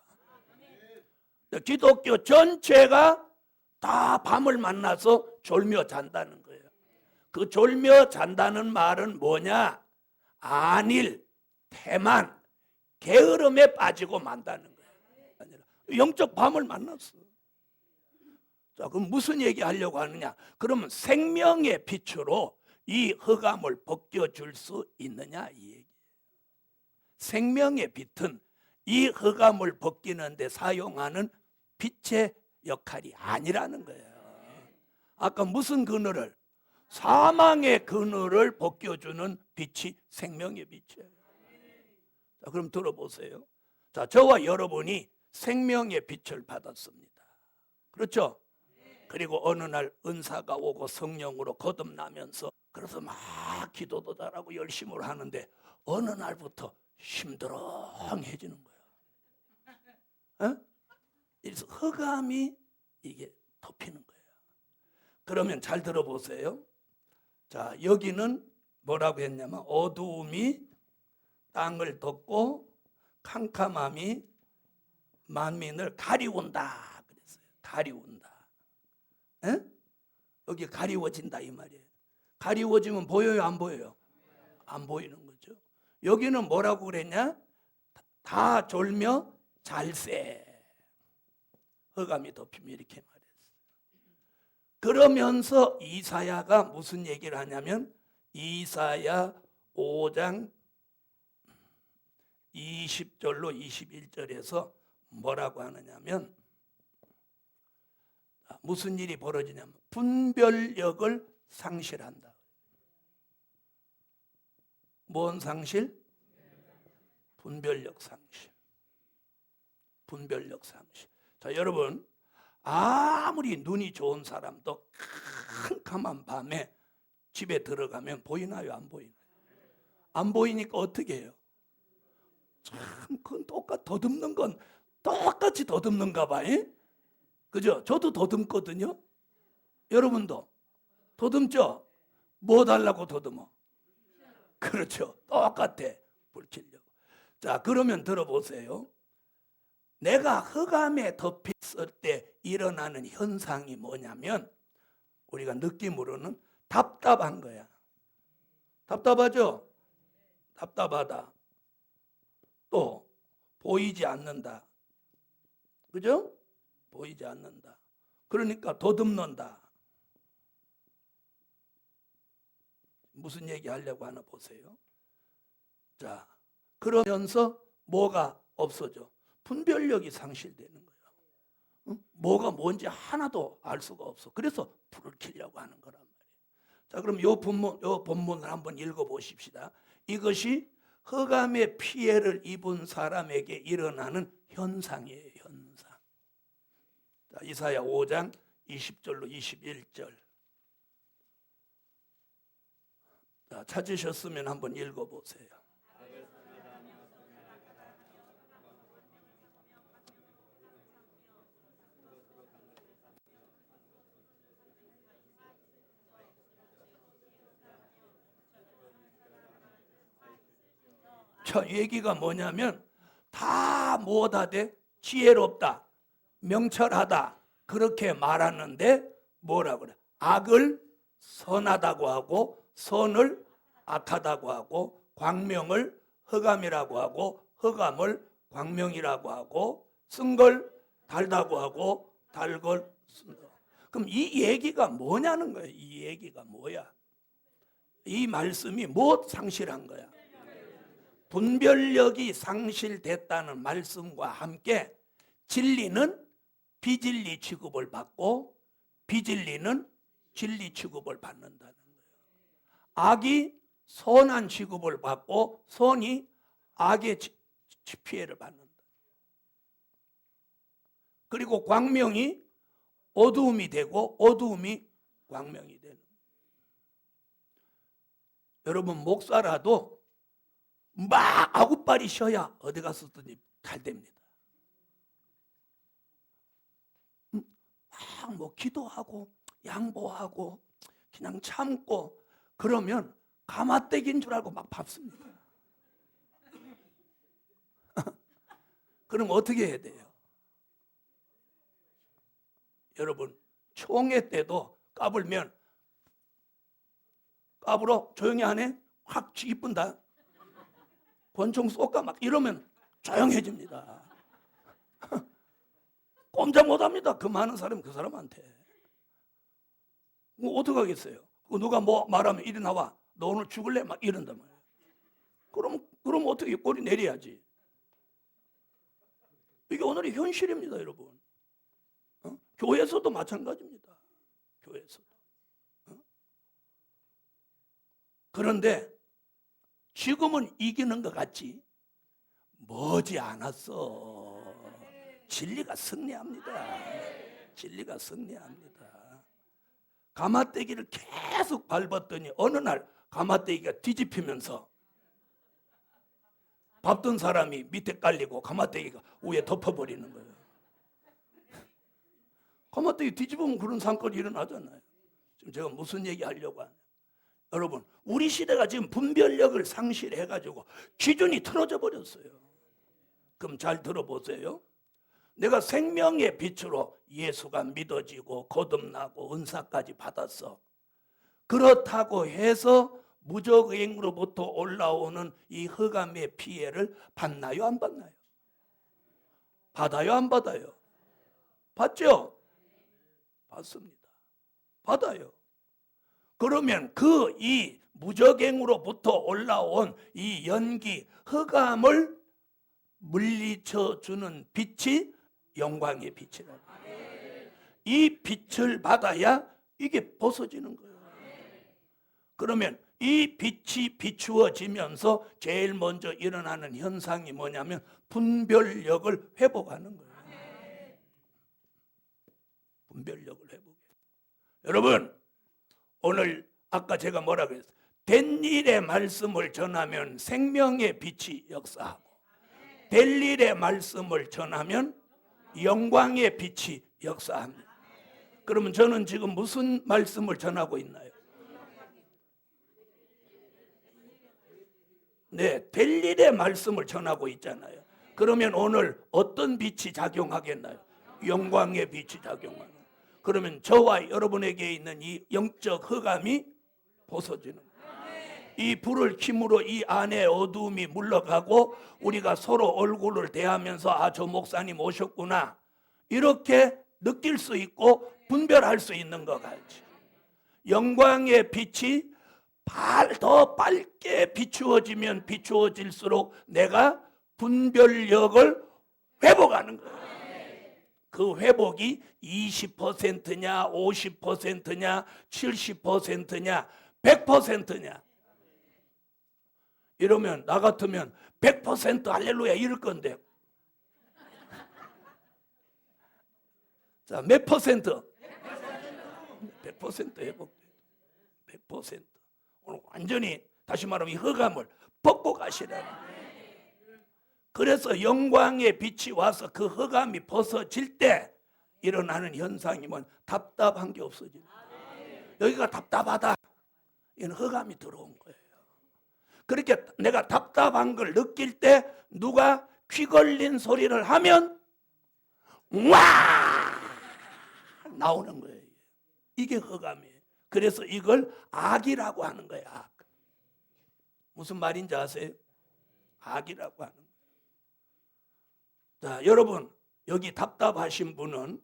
기독교 전체가 다 밤을 만나서 졸며 잔다는 거예요. 그 졸며 잔다는 말은 뭐냐? 안일, 태만, 게으름에 빠지고 만다는 거예요. 영적 밤을 만났어. 자, 그럼 무슨 얘기 하려고 하느냐? 그러면 생명의 빛으로 이 흑암을 벗겨줄 수 있느냐? 이 얘기. 생명의 빛은 이 흑암을 벗기는데 사용하는 빛의 역할이 아니라는 거예요. 아까 무슨 그늘을? 사망의 그늘을 벗겨주는 빛이 생명의 빛이에요. 자, 그럼 들어보세요. 자, 저와 여러분이 생명의 빛을 받았습니다. 그렇죠? 그리고 어느 날 은사가 오고 성령으로 거듭나면서, 그래서 막 기도도 잘하고 열심히 하는데 어느 날부터 힘들어해지는 거예요. 그래서 흑암이 이게 덮이는 거예요. 그러면 잘 들어보세요. 자, 여기는 뭐라고 했냐면 어두움이 땅을 덮고 캄캄함이 만민을 가리운다 그랬어요. 가리운다. 에? 여기 가리워진다 이 말이에요. 가리워지면 보여요, 안 보여요? 안 보이는 거죠. 여기는 뭐라고 그랬냐? 다 졸며 잘세. 흑암이 덮이면 이렇게 말했어요. 그러면서 이사야가 무슨 얘기를 하냐면 이사야 5장 20절로 21절에서 뭐라고 하느냐면 무슨 일이 벌어지냐면 분별력을 상실한다. 뭔 상실? 분별력 상실. 분별력 상실. 자, 여러분, 아무리 눈이 좋은 사람도 캄캄한 밤에 집에 들어가면 보이나요, 안 보이나요? 안 보이니까 어떻게 해요? 참, 그건 더듬는 건 똑같이 더듬는가 봐. 그죠? 저도 더듬거든요. 여러분도 더듬죠? 뭐 달라고 더듬어? 그렇죠. 똑같아. 불 켜려고. 자, 그러면 들어보세요. 내가 흑암에 덮였을 때 일어나는 현상이 뭐냐면 우리가 느낌으로는 답답한 거야. 답답하죠? 답답하다. 또 보이지 않는다. 그죠? 보이지 않는다. 그러니까 더듬는다. 무슨 얘기 하려고 하나 보세요. 자, 그러면서 뭐가 없어져? 분별력이 상실되는 거예요. 응? 뭐가 뭔지 하나도 알 수가 없어. 그래서 불을 켜려고 하는 거란 말이에요. 자, 그럼 요 본문을 한번 읽어보십시다. 이것이 흑암의 피해를 입은 사람에게 일어나는 현상이에요. 현상. 자, 이사야 5장 20절로 21절. 자, 찾으셨으면 한번 읽어보세요. 저 얘기가 뭐냐면 다 못하되 지혜롭다, 명철하다 그렇게 말하는데 뭐라 그래? 악을 선하다고 하고 선을 악하다고 하고 광명을 흑암이라고 하고 흑암을 광명이라고 하고 쓴 걸 달다고 하고 달 걸 쓴다. 그럼 이 얘기가 뭐냐는 거예요. 이 얘기가 뭐야? 이 말씀이 뭐 상실한 거야? 분별력이 상실됐다는 말씀과 함께 진리는 비진리 취급을 받고 비진리는 진리 취급을 받는다는 거예요. 악이 선한 취급을 받고 선이 악의 피해를 받는다. 그리고 광명이 어두움이 되고 어두움이 광명이 되는 거예요. 여러분 목사라도 막 아구빨이 쉬어야 어디 갔었더니 잘 됩니다. 막 뭐 기도하고 양보하고 그냥 참고 그러면 가마떼기인 줄 알고 막 밟습니다. 그럼 어떻게 해야 돼요? 여러분 총회 때도 까불면 까불어 조용히 하네 확 이쁜다. 권총 쏠까 막 이러면 조용해집니다. 꼼짝 못합니다. 그 많은 사람 그 사람한테. 뭐 어떡하겠어요? 누가 뭐 말하면 이리 나와. 너 오늘 죽을래? 막 이런단 말이에요. 그럼 어떻게 꼬리 내려야지. 이게 오늘의 현실입니다, 여러분. 교회에서도 마찬가지입니다. 교회에서도. 그런데 지금은 이기는 것 같지 머지 않았어. 진리가 승리합니다. 진리가 승리합니다. 가마떼기를 계속 밟았더니 어느 날 가마떼기가 뒤집히면서 밟던 사람이 밑에 깔리고 가마떼기가 위에 덮어버리는 거예요. 가마떼기 뒤집으면 그런 사건이 일어나잖아요. 지금 제가 무슨 얘기 하려고 하냐. 여러분 우리 시대가 지금 분별력을 상실해가지고 기준이 틀어져 버렸어요. 그럼 잘 들어보세요. 내가 생명의 빛으로 예수가 믿어지고 거듭나고 은사까지 받았어. 그렇다고 해서 무적행으로부터 올라오는 이 흑암의 피해를 받나요 안 받나요? 받아요 안 받아요? 받죠? 받습니다. 받아요. 그러면 그 이 무적행으로부터 올라온 이 연기 흑암을 물리쳐 주는 빛이 영광의 빛이라고. 이 빛을 받아야 이게 벗어지는 거예요. 그러면 이 빛이 비추어지면서 제일 먼저 일어나는 현상이 뭐냐면 분별력을 회복하는 거예요. 분별력을 회복해. 여러분 오늘 아까 제가 뭐라 그랬어요? 된 일의 말씀을 전하면 생명의 빛이 역사하고 될 일의 말씀을 전하면 영광의 빛이 역사합니다. 그러면 저는 지금 무슨 말씀을 전하고 있나요? 네, 될 일의 말씀을 전하고 있잖아요. 그러면 오늘 어떤 빛이 작용하겠나요? 영광의 빛이 작용하는. 그러면 저와 여러분에게 있는 이 영적 흑암이 벗어지는 거예요. 이 불을 킴으로 이 안에 어두움이 물러가고 우리가 서로 얼굴을 대하면서 아, 저 목사님 오셨구나. 이렇게 느낄 수 있고 분별할 수 있는 것 같지. 영광의 빛이 더 밝게 비추어지면 비추어질수록 내가 분별력을 회복하는 거예요. 그 회복이 20%냐 50%냐 70%냐 100%냐 이러면 나 같으면 100% 할렐루야 이럴 건데 자, 몇 퍼센트? 100% 회복돼. 100%. 오늘 완전히 다시 말하면 이 흑암을 벗고 가시라. 그래서 영광의 빛이 와서 그 흑암이 벗어질 때 일어나는 현상이 면 답답한 게 없어지는 거예요. 여기가 답답하다. 이건 흑암이 들어온 거예요. 그렇게 내가 답답한 걸 느낄 때 누가 귀 걸린 소리를 하면 와! 나오는 거예요. 이게 흑암이에요. 그래서 이걸 악이라고 하는 거예요. 악. 무슨 말인지 아세요? 악이라고 하는 거예요. 자, 여러분 여기 답답하신 분은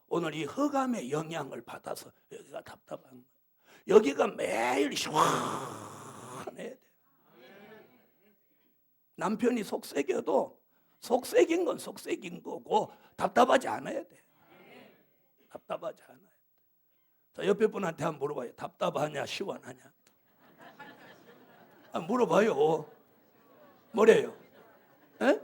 오늘 이 흑암의 영향을 받아서 여기가 답답한 거예요. 여기가 매일 시원해야 돼요. 남편이 속삭여도 속삭인 건 속삭인 거고 답답하지 않아야 돼. 답답하지 않아요. 자, 옆에 분한테 한번 물어봐요. 답답하냐 시원하냐? 물어봐요. 뭐래요? 에?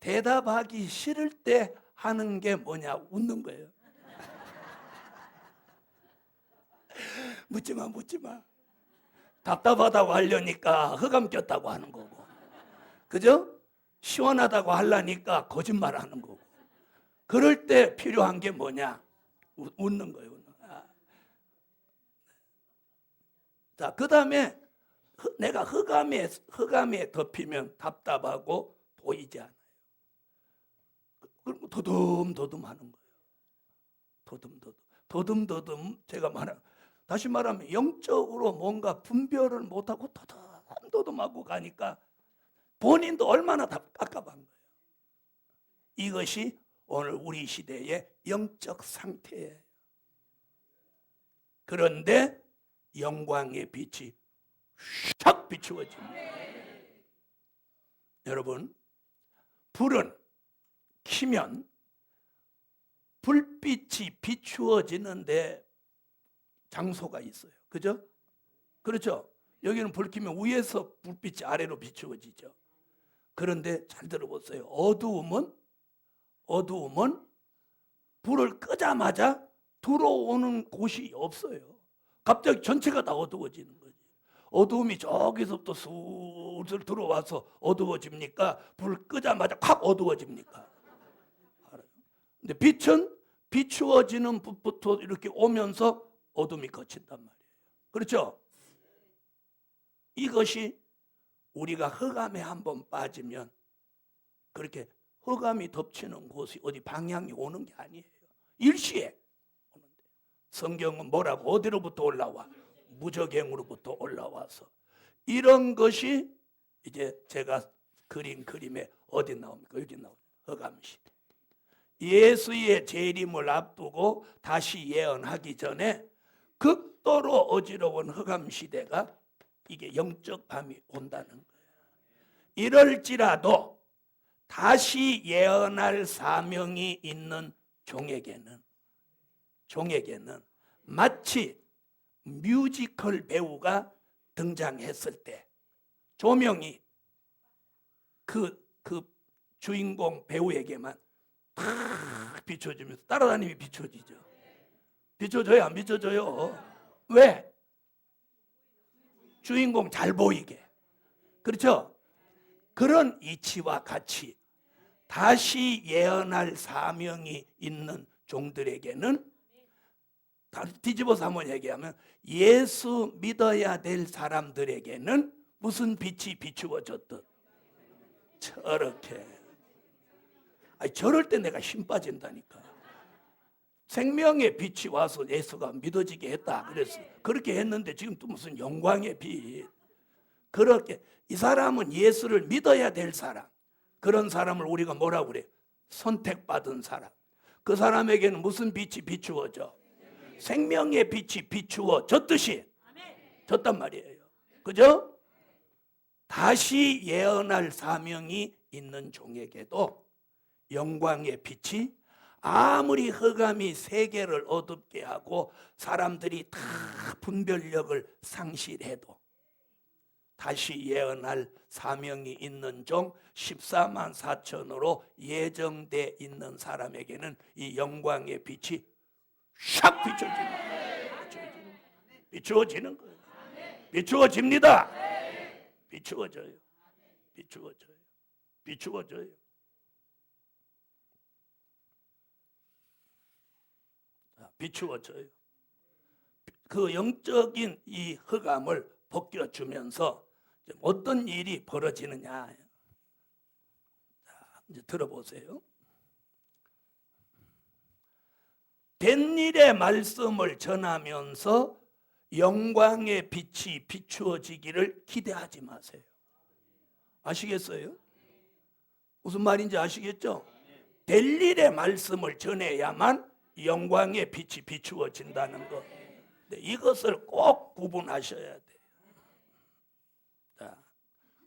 대답하기 싫을 때 하는 게 뭐냐? 웃는 거예요. 묻지 마. 답답하다고 하려니까 흑암 꼈다고 하는 거고. 그죠? 시원하다고 하려니까 거짓말 하는 거고. 그럴 때 필요한 게 뭐냐? 웃는 거예요. 자, 그 다음에 내가 흑암에 덮이면 답답하고 보이지 않아요. 그리고 더듬더듬 하는 거예요. 더듬더듬 제가 다시 말하면 영적으로 뭔가 분별을 못하고 더듬더듬하고 가니까 본인도 얼마나 깝깝한 거예요. 이것이 오늘 우리 시대의 영적 상태예요. 그런데 영광의 빛이 샥 비추어집니다. 여러분, 불은 키면 불빛이 비추어지는데 장소가 있어요. 그죠? 그렇죠? 여기는 불 켜면 위에서 불빛이 아래로 비추어지죠. 그런데 잘 들어보세요. 어두움은 불을 끄자마자 들어오는 곳이 없어요. 갑자기 전체가 다 어두워지는 거지. 어두움이 저기서부터 슬슬 들어와서 어두워집니까? 불 끄자마자 확 어두워집니까? 알아요. 근데 빛은 비추어지는 빛부터 이렇게 오면서 어둠이 거친단 말이에요. 그렇죠? 이것이 우리가 흑암에 한번 빠지면 그렇게 흑암이 덮치는 곳이 어디 방향이 오는 게 아니에요. 일시에 오는데. 성경은 뭐라고 어디로부터 올라와? 무저갱으로부터 올라와서 이런 것이 이제 제가 그린 그림에 어디 나옵니까? 여기 나옵니다. 흑암시대. 예수의 재림을 앞두고 다시 예언하기 전에 극도로 어지러운 흑암시대가 이게 영적 밤이 온다는 거예요. 이럴지라도 다시 예언할 사명이 있는 종에게는 마치 뮤지컬 배우가 등장했을 때 조명이 그 주인공 배우에게만 탁 비춰지면서 따라다니면 비춰지죠. 비춰져요? 안 비춰져요? 왜? 주인공 잘 보이게. 그렇죠? 그런 이치와 같이 다시 예언할 사명이 있는 종들에게는 뒤집어서 한번 얘기하면 예수 믿어야 될 사람들에게는 무슨 빛이 비추어졌든 저렇게 저럴 때 내가 힘 빠진다니까. 생명의 빛이 와서 예수가 믿어지게 했다. 그래서 그렇게 했는데 지금 또 무슨 영광의 빛. 그렇게 이 사람은 예수를 믿어야 될 사람. 그런 사람을 우리가 뭐라고 그래? 선택받은 사람. 그 사람에게는 무슨 빛이 비추어져? 생명의 빛이 비추어졌듯이 졌단 말이에요. 그죠? 다시 예언할 사명이 있는 종에게도 영광의 빛이 아무리 흑암이 세계를 어둡게 하고 사람들이 다 분별력을 상실해도 다시 예언할 사명이 있는 종 14만 4천으로 예정돼 있는 사람에게는 이 영광의 빛이 샥 비추어지는 거예요. 비추어집니다. 비추어져요. 비추어져요. 비추어져요. 비추어져요. 그 영적인 이 흑암을 벗겨주면서 어떤 일이 벌어지느냐. 자, 이제 들어보세요. 된 일의 말씀을 전하면서 영광의 빛이 비추어지기를 기대하지 마세요. 아시겠어요? 무슨 말인지 아시겠죠? 될 일의 말씀을 전해야만 영광의 빛이 비추어진다는 것. 이것을 꼭 구분하셔야 돼요. 자,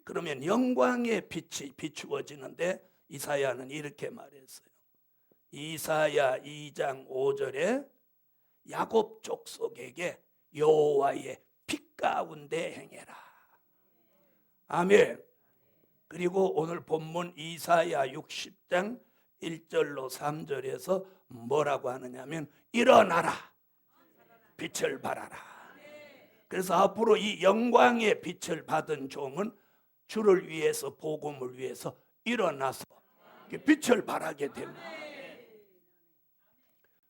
그러면 영광의 빛이 비추어지는데 이사야는 이렇게 말했어요. 이사야 2장 5절에 야곱 족속에게 여호와의 빛 가운데 행해라. 아멘. 그리고 오늘 본문 이사야 60장 1절로 3절에서 뭐라고 하느냐면 일어나라, 빛을 발하라. 그래서 앞으로 이 영광의 빛을 받은 종은 주를 위해서, 복음을 위해서 일어나서 빛을 발하게 됩니다.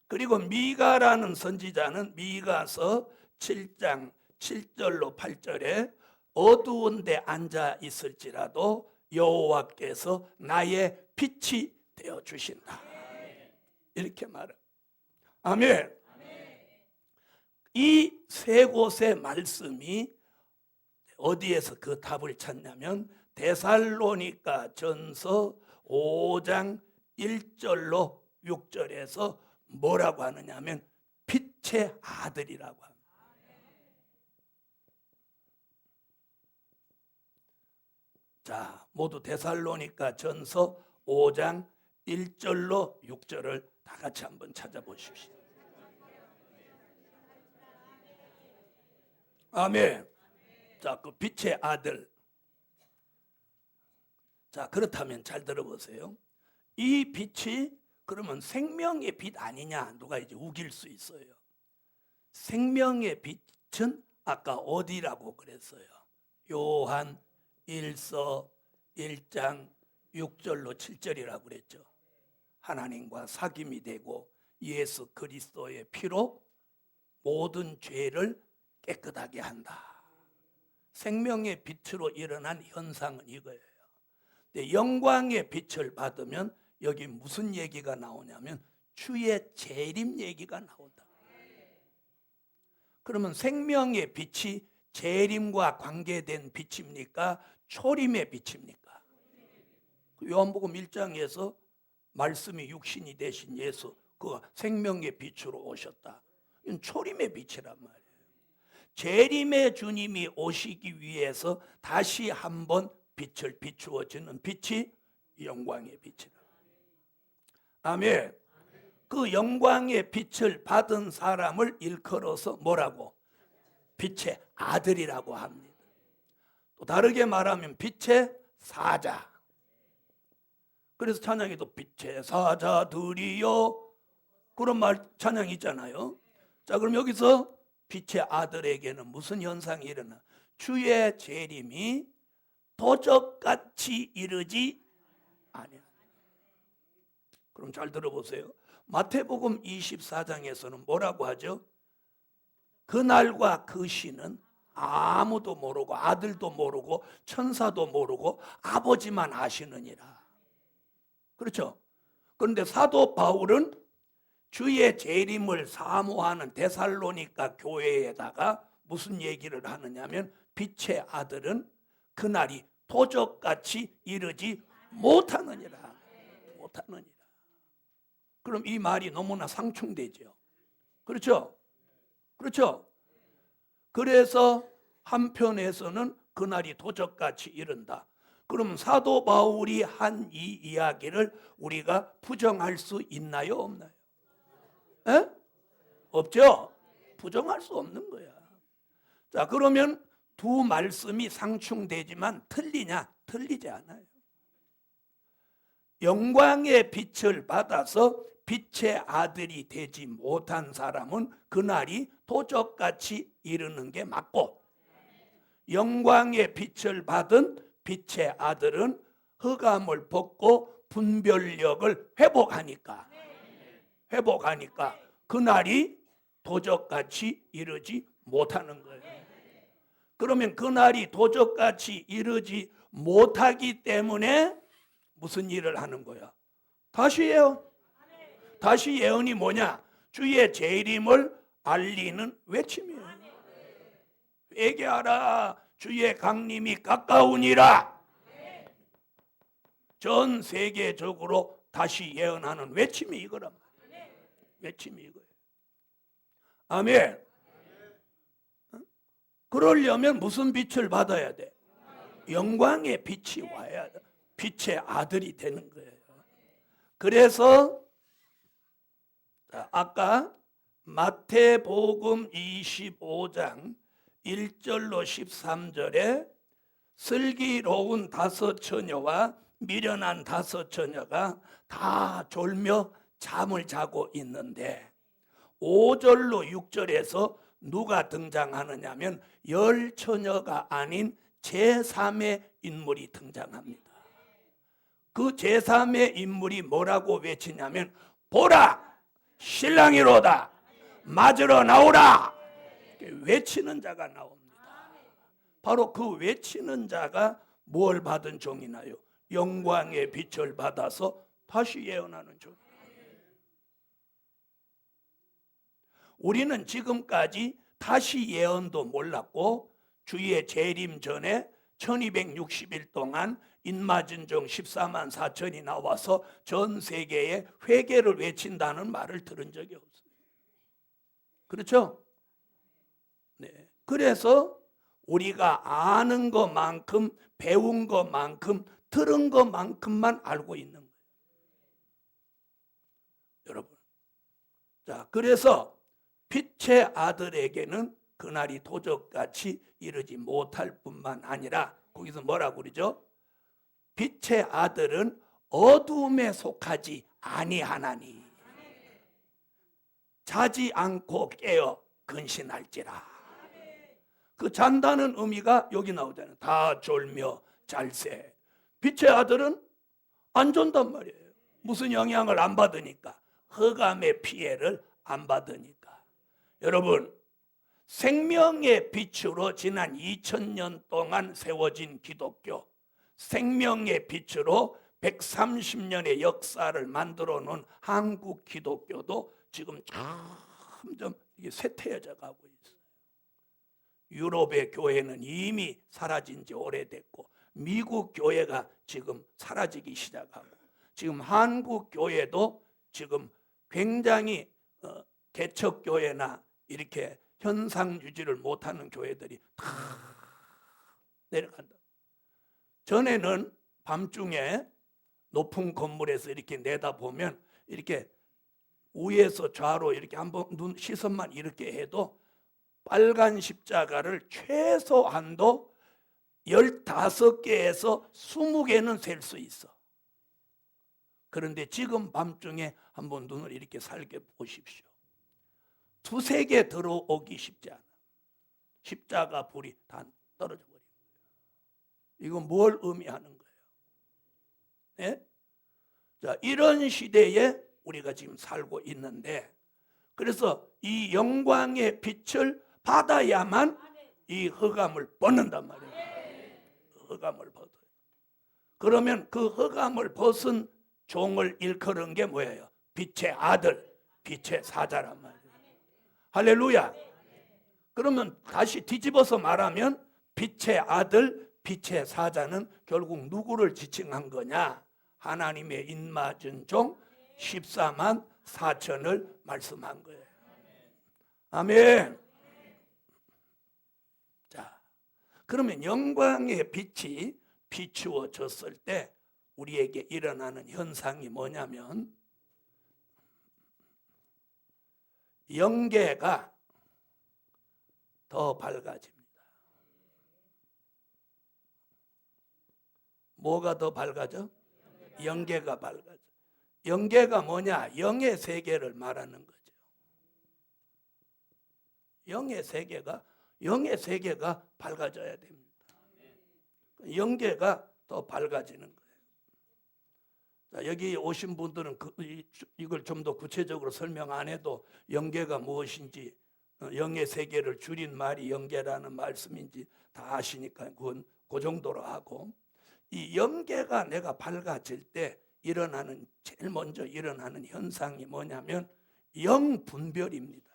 그리고 미가라는 선지자는 미가서 7장 7절로 8절에 어두운 데 앉아 있을지라도 여호와께서 나의 빛이 되어 주신다. 이렇게 말해. 아멘. 이 세 곳의 말씀이 어디에서 그 답을 찾냐면 데살로니가 전서 5장 1절로 6절에서 뭐라고 하느냐면 빛의 아들이라고 합니다. 자, 모두 데살로니가 전서 5장 1절로 6절을 다 같이 한번 찾아보십시오. 아멘. 자, 그 빛의 아들. 자, 그렇다면 잘 들어보세요. 이 빛이 그러면 생명의 빛 아니냐? 누가 이제 우길 수 있어요. 생명의 빛은 아까 어디라고 그랬어요? 요한 1서 1장 6절로 7절이라고 그랬죠. 하나님과 사귐이 되고 예수 그리스도의 피로 모든 죄를 깨끗하게 한다. 생명의 빛으로 일어난 현상은 이거예요. 근데 영광의 빛을 받으면 여기 무슨 얘기가 나오냐면 주의 재림 얘기가 나온다. 그러면 생명의 빛이 재림과 관계된 빛입니까? 초림의 빛입니까? 요한복음 1장에서 말씀이 육신이 되신 예수, 그 생명의 빛으로 오셨다. 이건 초림의 빛이란 말이에요. 재림의 주님이 오시기 위해서 다시 한번 빛을 비추어주는 빛이 영광의 빛이라. 아멘. 그 영광의 빛을 받은 사람을 일컬어서 뭐라고? 빛의 아들이라고 합니다. 또 다르게 말하면 빛의 사자. 그래서 찬양에도 빛의 사자들이여 그런 말 찬양이 있잖아요. 자, 그럼 여기서 빛의 아들에게는 무슨 현상이 일어나? 주의 재림이 도적같이 이르지 아니야. 그럼 잘 들어보세요. 마태복음 24장에서는 뭐라고 하죠? 그날과 그 시는 아무도 모르고 아들도 모르고 천사도 모르고 아버지만 아시느니라. 그렇죠? 그런데 사도 바울은 주의 재림을 사모하는 데살로니가 교회에다가 무슨 얘기를 하느냐면 빛의 아들은 그날이 도적같이 이르지 못하느니라. 못하느니라. 그럼 이 말이 너무나 상충되죠. 그렇죠? 그렇죠? 그래서 한편에서는 그날이 도적같이 이른다. 그럼 사도 바울이 한 이 이야기를 우리가 부정할 수 있나요? 없나요? 에? 없죠? 부정할 수 없는 거야. 자, 그러면 두 말씀이 상충되지만 틀리냐? 틀리지 않아요. 영광의 빛을 받아서 빛의 아들이 되지 못한 사람은 그날이 도적같이 이르는 게 맞고, 영광의 빛을 받은 빛의 아들은 흑암을 벗고 분별력을 회복하니까 그날이 도적같이 이르지 못하는 거예요. 그러면 그날이 도적같이 이르지 못하기 때문에 무슨 일을 하는 거야? 다시 예언이 뭐냐? 주의 재림을 알리는 외침이에요. 회개하라, 주의 강림이 가까우니라. 전 세계적으로 다시 예언하는 외침이 이거란 말이에요. 외침이 이거예요. 아멘. 그러려면 무슨 빛을 받아야 돼? 영광의 빛이 와야 돼. 빛의 아들이 되는 거예요. 그래서 아까 마태복음 25장 1절로 13절에 슬기로운 다섯 처녀와 미련한 다섯 처녀가 다 졸며 잠을 자고 있는데 5절로 6절에서 누가 등장하느냐면 열 처녀가 아닌 제3의 인물이 등장합니다. 그 제3의 인물이 뭐라고 외치냐면 보라, 신랑이로다, 맞으러 나오라. 외치는 자가 나옵니다. 바로 그 외치는 자가 뭘 받은 종이나요? 영광의 빛을 받아서 다시 예언하는 종. 우리는 지금까지 다시 예언도 몰랐고 주의 재림 전에 1260일 동안 인마진정 14만 4천이 나와서 전 세계에 회개를 외친다는 말을 들은 적이 없어요. 그렇죠? 네. 그래서 우리가 아는 것만큼, 배운 것만큼, 들은 것만큼만 알고 있는 거예요. 여러분. 자, 그래서 빛의 아들에게는 그날이 도적같이 이르지 못할 뿐만 아니라 거기서 뭐라고 그러죠? 빛의 아들은 어둠에 속하지 아니하나니 자지 않고 깨어 근신할지라. 그 잔다는 의미가 여기 나오잖아요. 다 졸며 잘세. 빛의 아들은 안 존단 말이에요. 무슨 영향을 안 받으니까. 흑암의 피해를 안 받으니까. 여러분, 생명의 빛으로 지난 2000년 동안 세워진 기독교, 생명의 빛으로 130년의 역사를 만들어 놓은 한국 기독교도 지금 점점 쇠퇴해져 가고 있어요. 유럽의 교회는 이미 사라진 지 오래됐고 미국 교회가 지금 사라지기 시작하고 지금 한국 교회도 지금 굉장히 개척교회나 이렇게 현상 유지를 못하는 교회들이 다 내려간다. 전에는 밤중에 높은 건물에서 이렇게 내다보면 이렇게 위에서 좌로 이렇게 한번 눈 시선만 이렇게 해도 빨간 십자가를 최소한도 15개에서 20개는 셀 수 있어. 그런데 지금 밤중에 한번 눈을 이렇게 살게 보십시오. 2-3개 들어오기 쉽지 않아. 십자가 불이 다 떨어져 버려요. 이건 뭘 의미하는 거예요? 네? 자, 이런 시대에 우리가 지금 살고 있는데, 그래서 이 영광의 빛을 받아야만 이 흑암을 벗는단 말이에요. 흑암을 벗어요. 그러면 그 흑암을 벗은 종을 일컬은 게 뭐예요? 빛의 아들, 빛의 사자란 말이에요. 할렐루야. 그러면 다시 뒤집어서 말하면 빛의 아들, 빛의 사자는 결국 누구를 지칭한 거냐? 하나님의 인맞은 종 14만 4천을 말씀한 거예요. 아멘. 자, 그러면 영광의 빛이 비추어졌을 때 우리에게 일어나는 현상이 뭐냐면 영계가 더 밝아집니다. 뭐가 더 밝아져? 영계가 밝아져. 영계가 뭐냐? 영의 세계를 말하는 거죠. 영의 세계가 밝아져야 됩니다. 영계가 더 밝아지는 거예요. 자, 여기 오신 분들은 이걸 좀 더 구체적으로 설명 안 해도 영계가 무엇인지, 영의 세계를 줄인 말이 영계라는 말씀인지 다 아시니까 그건 그 정도로 하고, 이 영계가 내가 밝아질 때 제일 먼저 일어나는 현상이 뭐냐면 영분별입니다.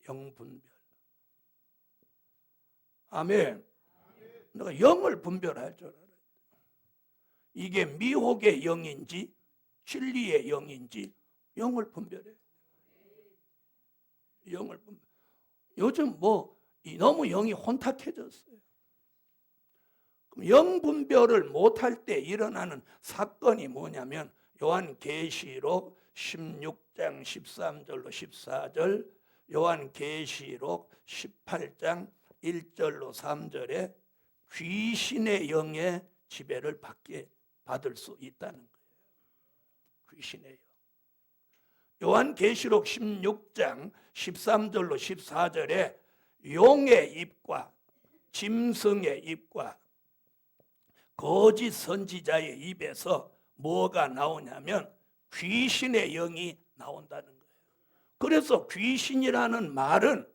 영분별. 아멘. 내가 영을 분별할 줄 알아요. 이게 미혹의 영인지 진리의 영인지 영을 분별해. 영을 분별. 요즘 너무 영이 혼탁해졌어요. 영 분별을 못할 때 일어나는 사건이 뭐냐면 요한계시록 16장 13절로 14절, 요한계시록 18장 1절로 3절에 귀신의 영의 지배를 받을 수 있다는 거예요. 귀신의 영. 요한계시록 16장 13절로 14절에 용의 입과 짐승의 입과 거짓 선지자의 입에서 뭐가 나오냐면 귀신의 영이 나온다는 거예요. 그래서 귀신이라는 말은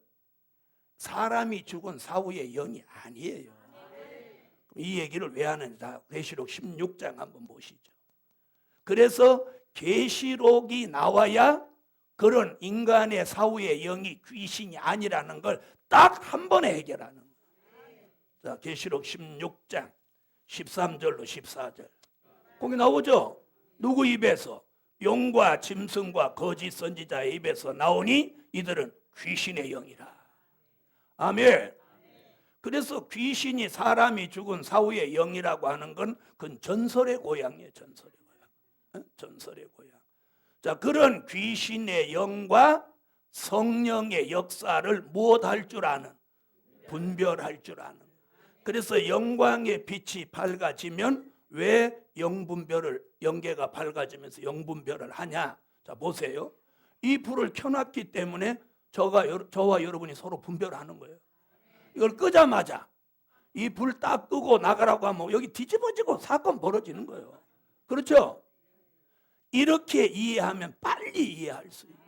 사람이 죽은 사후의 영이 아니에요. 이 얘기를 왜 하는지 계시록 16장 한번 보시죠. 그래서 계시록이 나와야 그런 인간의 사후의 영이 귀신이 아니라는 걸 딱 한 번에 해결하는 거예요. 자, 계시록 16장 13절로 14절. 거기 나오죠? 누구 입에서? 용과 짐승과 거짓 선지자의 입에서 나오니 이들은 귀신의 영이라. 아멘. 그래서 귀신이 사람이 죽은 사후의 영이라고 하는 건 그건 전설의 고향이에요. 전설의 고향. 전설의 고향. 자, 그런 귀신의 영과 성령의 역사를 무엇할 줄 아는? 분별할 줄 아는. 그래서 영광의 빛이 밝아지면 왜 영계가 밝아지면서 영분별을 하냐? 자, 보세요. 이 불을 켜놨기 때문에 저와 여러분이 서로 분별하는 거예요. 이걸 끄자마자 이 불 딱 끄고 나가라고 하면 여기 뒤집어지고 사건 벌어지는 거예요. 그렇죠? 이렇게 이해하면 빨리 이해할 수 있어요.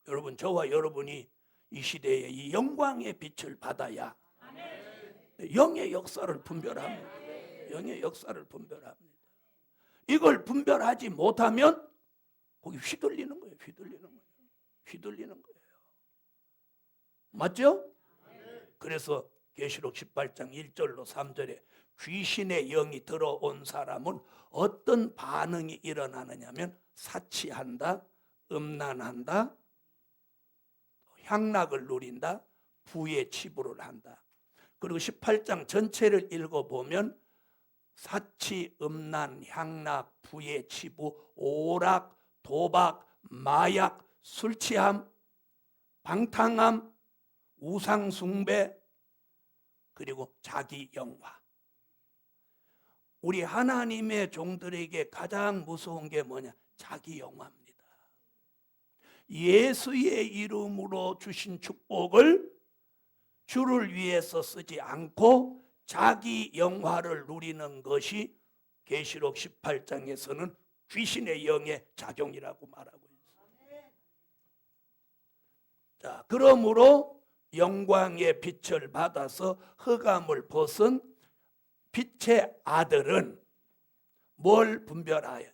여러분, 저와 여러분이 이 시대에 이 영광의 빛을 받아야 영의 역사를 분별합니다. 영의 역사를 분별합니다. 이걸 분별하지 못하면 거기 휘둘리는 거예요. 휘둘리는 거예요. 맞죠? 그래서 계시록 18장 1절로 3절에 귀신의 영이 들어온 사람은 어떤 반응이 일어나느냐면 사치한다, 음란한다, 향락을 누린다, 부의 치부를 한다. 그리고 18장 전체를 읽어보면 사치, 음란, 향락, 부의 치부, 오락, 도박, 마약, 술취함, 방탕함, 우상숭배, 그리고 자기 영화. 우리 하나님의 종들에게 가장 무서운 게 뭐냐? 자기 영화입니다. 예수의 이름으로 주신 축복을 주를 위해서 쓰지 않고 자기 영화를 누리는 것이 계시록 18장에서는 귀신의 영의 작용이라고 말하고 있습니다. 자, 그러므로 영광의 빛을 받아서 흑암을 벗은 빛의 아들은 뭘 분별하여?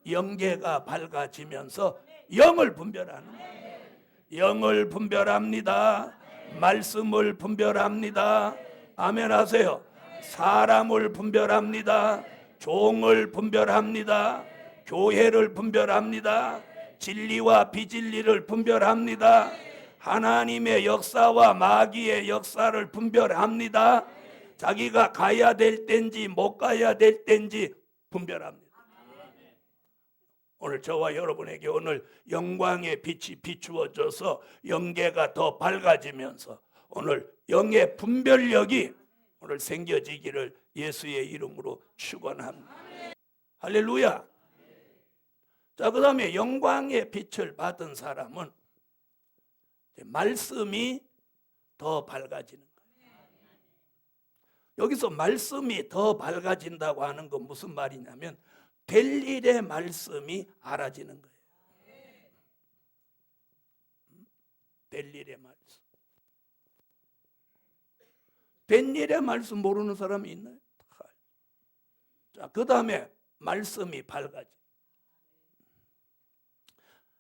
영계가 밝아지면서 영을 분별하는 거예요. 영을 분별합니다. 말씀을 분별합니다. 아멘 하세요. 사람을 분별합니다. 종을 분별합니다. 교회를 분별합니다. 진리와 비진리를 분별합니다. 하나님의 역사와 마귀의 역사를 분별합니다. 자기가 가야 될 때인지 못 가야 될 때인지 분별합니다. 오늘 저와 여러분에게 오늘 영광의 빛이 비추어져서 영계가 더 밝아지면서 오늘 영의 분별력이 오늘 생겨지기를 예수의 이름으로 축원합니다. 할렐루야. 자, 그 다음에 영광의 빛을 받은 사람은 말씀이 더 밝아지는 거예요. 여기서 말씀이 더 밝아진다고 하는 건 무슨 말이냐면 될 일의 말씀이 알아지는 거예요. 될 일의 말씀. 된 일의 말씀 모르는 사람이 있나요? 자, 그 다음에 말씀이 밝아지.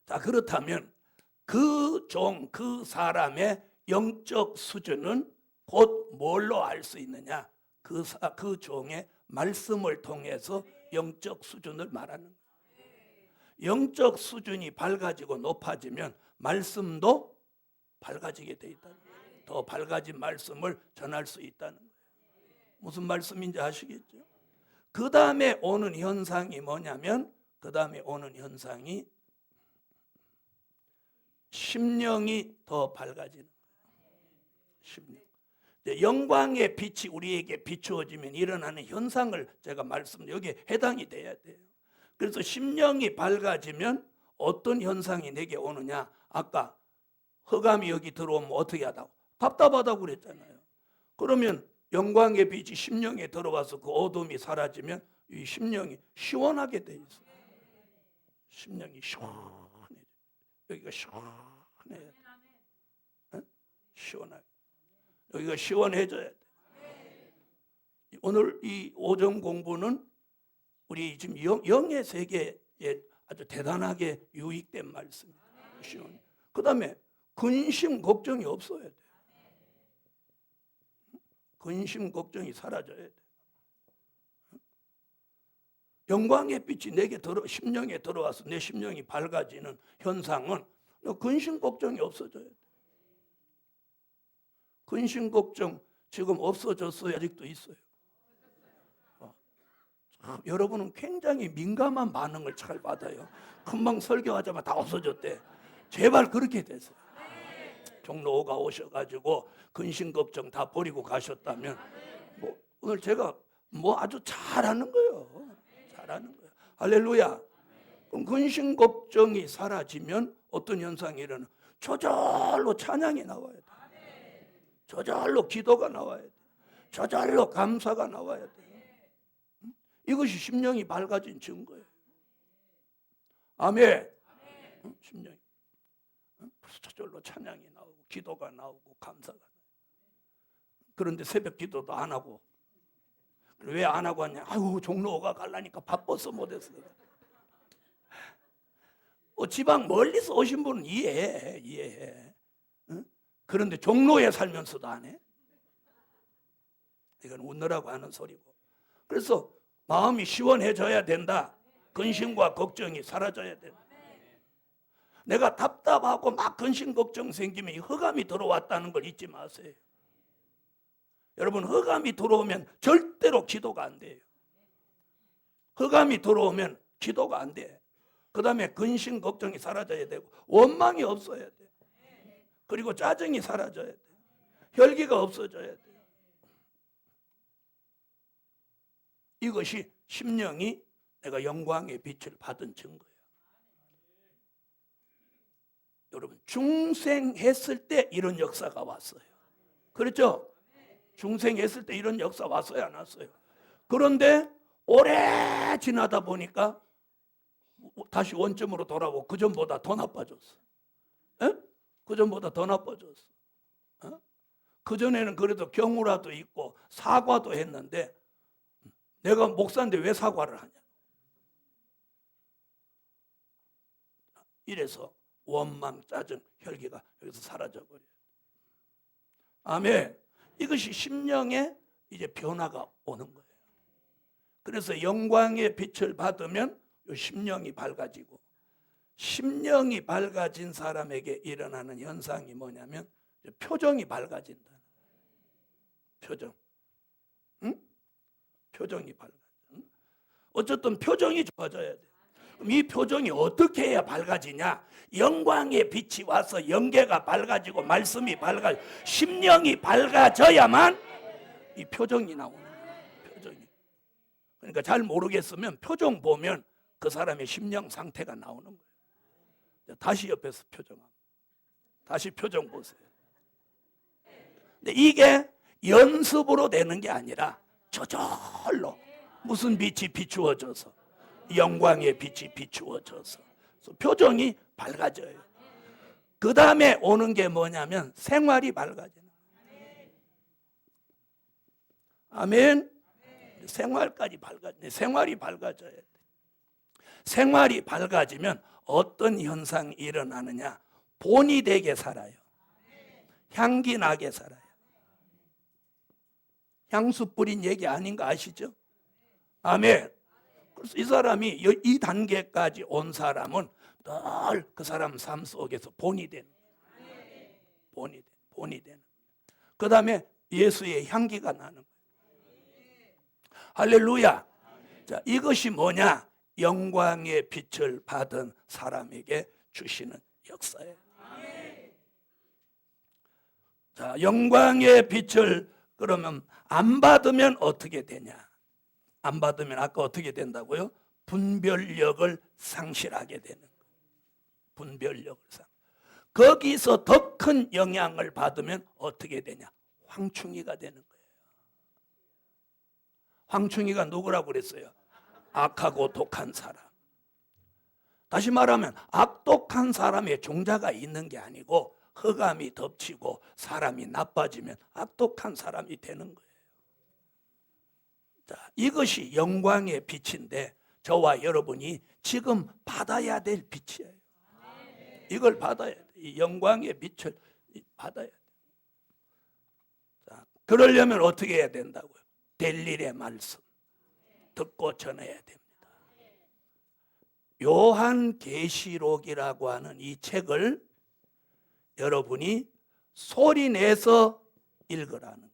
자, 그렇다면 그 종, 그 사람의 영적 수준은 곧 뭘로 알 수 있느냐? 그 종의 말씀을 통해서 영적 수준을 말하는 거예요. 영적 수준이 밝아지고 높아지면 말씀도 밝아지게 돼 있다는 거예요. 더 밝아진 말씀을 전할 수 있다는 거예요. 무슨 말씀인지 아시겠죠? 그 다음에 오는 현상이 뭐냐면 그 다음에 오는 현상이 심령이 더 밝아지는 거예요. 심령. 영광의 빛이 우리에게 비추어지면 일어나는 현상을 제가 여기에 해당이 돼야 돼요. 그래서 심령이 밝아지면 어떤 현상이 내게 오느냐? 아까 흑암이 여기 들어오면 어떻게 하다고? 답답하다고 그랬잖아요. 그러면 영광의 빛이 심령에 들어와서 그 어둠이 사라지면 이 심령이 시원하게 돼 있어요. 심령이 시원해. 여기가 시원해. 시원하게. 여기가 시원해져야 돼. 오늘 이 오전 공부는 우리 지금 영의 세계에 아주 대단하게 유익된 말씀입니다. 그 다음에 근심 걱정이 없어야 돼. 근심 걱정이 사라져야 돼. 영광의 빛이 내게 심령에 들어와서 내 심령이 밝아지는 현상은 근심 걱정이 없어져야 돼. 근심 걱정 지금 없어졌어요? 아직도 있어요? 여러분은 굉장히 민감한 반응을 잘 받아요. 금방 설교하자마자 다 없어졌대. 제발 그렇게 되세요. 종로가 오셔가지고 근심 걱정 다 버리고 가셨다면 오늘 제가 아주 잘하는 거예요. 잘하는 거예요. 할렐루야. 그럼 근심 걱정이 사라지면 어떤 현상이 일어나? 저절로 찬양이 나와야 돼. 저절로 기도가 나와야 돼. 저절로 감사가 나와야 돼. 이것이 심령이 밝아진 증거예요. 아멘. 심령이 저절로 찬양이 나오고 기도가 나오고 감사가 나오고. 그런데 새벽 기도도 안 하고 왜 안 하고 왔냐? 아유 종로가 가려니까 바빠서 못했어. 지방 멀리서 오신 분은 이해해. 응? 그런데 종로에 살면서도 안 해? 이건 웃느라고 하는 소리고. 그래서 마음이 시원해져야 된다. 근심과 걱정이 사라져야 된다. 내가 답답하고 막 근심 걱정 생기면 흑암이 들어왔다는 걸 잊지 마세요. 여러분 흑암이 들어오면 절대로 기도가 안 돼요. 흑암이 들어오면 기도가 안 돼. 그 다음에 근심 걱정이 사라져야 되고 원망이 없어야 돼. 그리고 짜증이 사라져야 돼. 혈기가 없어져야 돼. 이것이 심령이 내가 영광의 빛을 받은 증거예요. 여러분 중생했을 때 이런 역사가 왔어요. 그렇죠? 중생했을 때 이런 역사 왔어요, 안 왔어요? 그런데 오래 지나다 보니까 다시 원점으로 돌아오고 그전보다 더 나빠졌어. 에? 그전보다 더 나빠졌어. 그전에는 그래도 경우라도 있고 사과도 했는데 내가 목사인데 왜 사과를 하냐? 이래서 원망, 짜증, 혈기가 여기서 사라져버려요. 아멘. 이것이 심령에 이제 변화가 오는 거예요. 그래서 영광의 빛을 받으면 심령이 밝아지고, 심령이 밝아진 사람에게 일어나는 현상이 뭐냐면 표정이 밝아진다. 표정. 응? 표정이 밝아. 응? 어쨌든 표정이 좋아져야 돼. 그럼 이 표정이 어떻게 해야 밝아지냐? 영광의 빛이 와서 영계가 밝아지고 말씀이 밝아지고 심령이 밝아져야만 이 표정이 나오는 거예요. 표정이. 그러니까 잘 모르겠으면 표정 보면 그 사람의 심령 상태가 나오는 거예요. 다시 옆에서 표정합니다. 다시 표정 보세요. 근데 이게 연습으로 되는 게 아니라 저절로 무슨 빛이 비추어져서, 영광의 빛이 비추어져서 표정이 밝아져요. 그 다음에 오는 게 뭐냐면 생활이 밝아지는 거예요. 아멘. 생활까지 밝아지네. 생활이 밝아져야 돼. 생활이 밝아지면 어떤 현상이 일어나느냐? 본이 되게 살아요. 향기 나게 살아요. 향수 뿌린 얘기 아닌 거 아시죠? 아멘. 그래서 이 사람이 이 단계까지 온 사람은 늘 그 사람 삶 속에서 본이 되는 거예요. 본이 되는. 그 다음에 예수의 향기가 나는 거예요. 할렐루야. 자, 이것이 뭐냐? 영광의 빛을 받은 사람에게 주시는 역사예요. 자, 영광의 빛을 그러면 안 받으면 어떻게 되냐? 안 받으면 아까 어떻게 된다고요? 분별력을 상실하게 되는 거예요. 분별력을 거기서 더 큰 영향을 받으면 어떻게 되냐? 황충이가 되는 거예요. 황충이가 누구라고 그랬어요? 악하고 독한 사람. 다시 말하면 악독한 사람의 종자가 있는 게 아니고 흑암이 덮치고 사람이 나빠지면 악독한 사람이 되는 거예요. 자, 이것이 영광의 빛인데 저와 여러분이 지금 받아야 될 빛이에요. 이걸 받아야 돼. 이 영광의 빛을 받아야 돼. 자, 그러려면 어떻게 해야 된다고요? 될 일의 말씀 듣고 전해야 됩니다. 요한계시록이라고 하는 이 책을 여러분이 소리 내서 읽으라는 거예요.